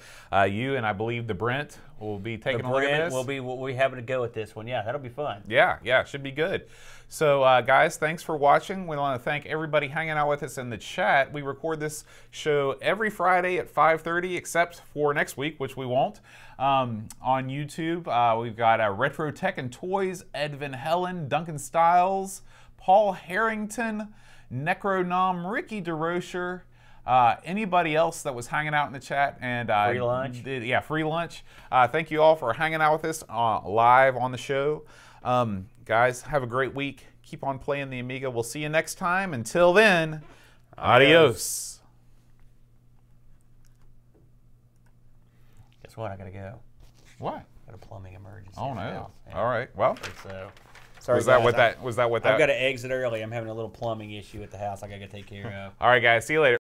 you and I believe the Brent will be taking a look at this. We'll be having to go with this one. Yeah, that'll be fun. Yeah, yeah, should be good. So, guys, thanks for watching. We want to thank everybody hanging out with us in the chat. We record this show every Friday at 5:30, except for next week, which we won't. On YouTube, we've got Retro Tech and Toys, Ed Van Helen, Duncan Stiles, Paul Harrington, Necronom, Ricky DeRocher, anybody else that was hanging out in the chat. And free lunch. Yeah, free lunch. Thank you all for hanging out with us live on the show. Guys, have a great week. Keep on playing the Amiga. We'll see you next time. Until then, adios. Guess what? I gotta go. What? Got a plumbing emergency. Oh no! Yeah. All right. Well, So, sorry, was that guys, what that? Was that what that? I've got to exit early. I'm having a little plumbing issue at the house. I gotta go take care of. All right, guys. See you later.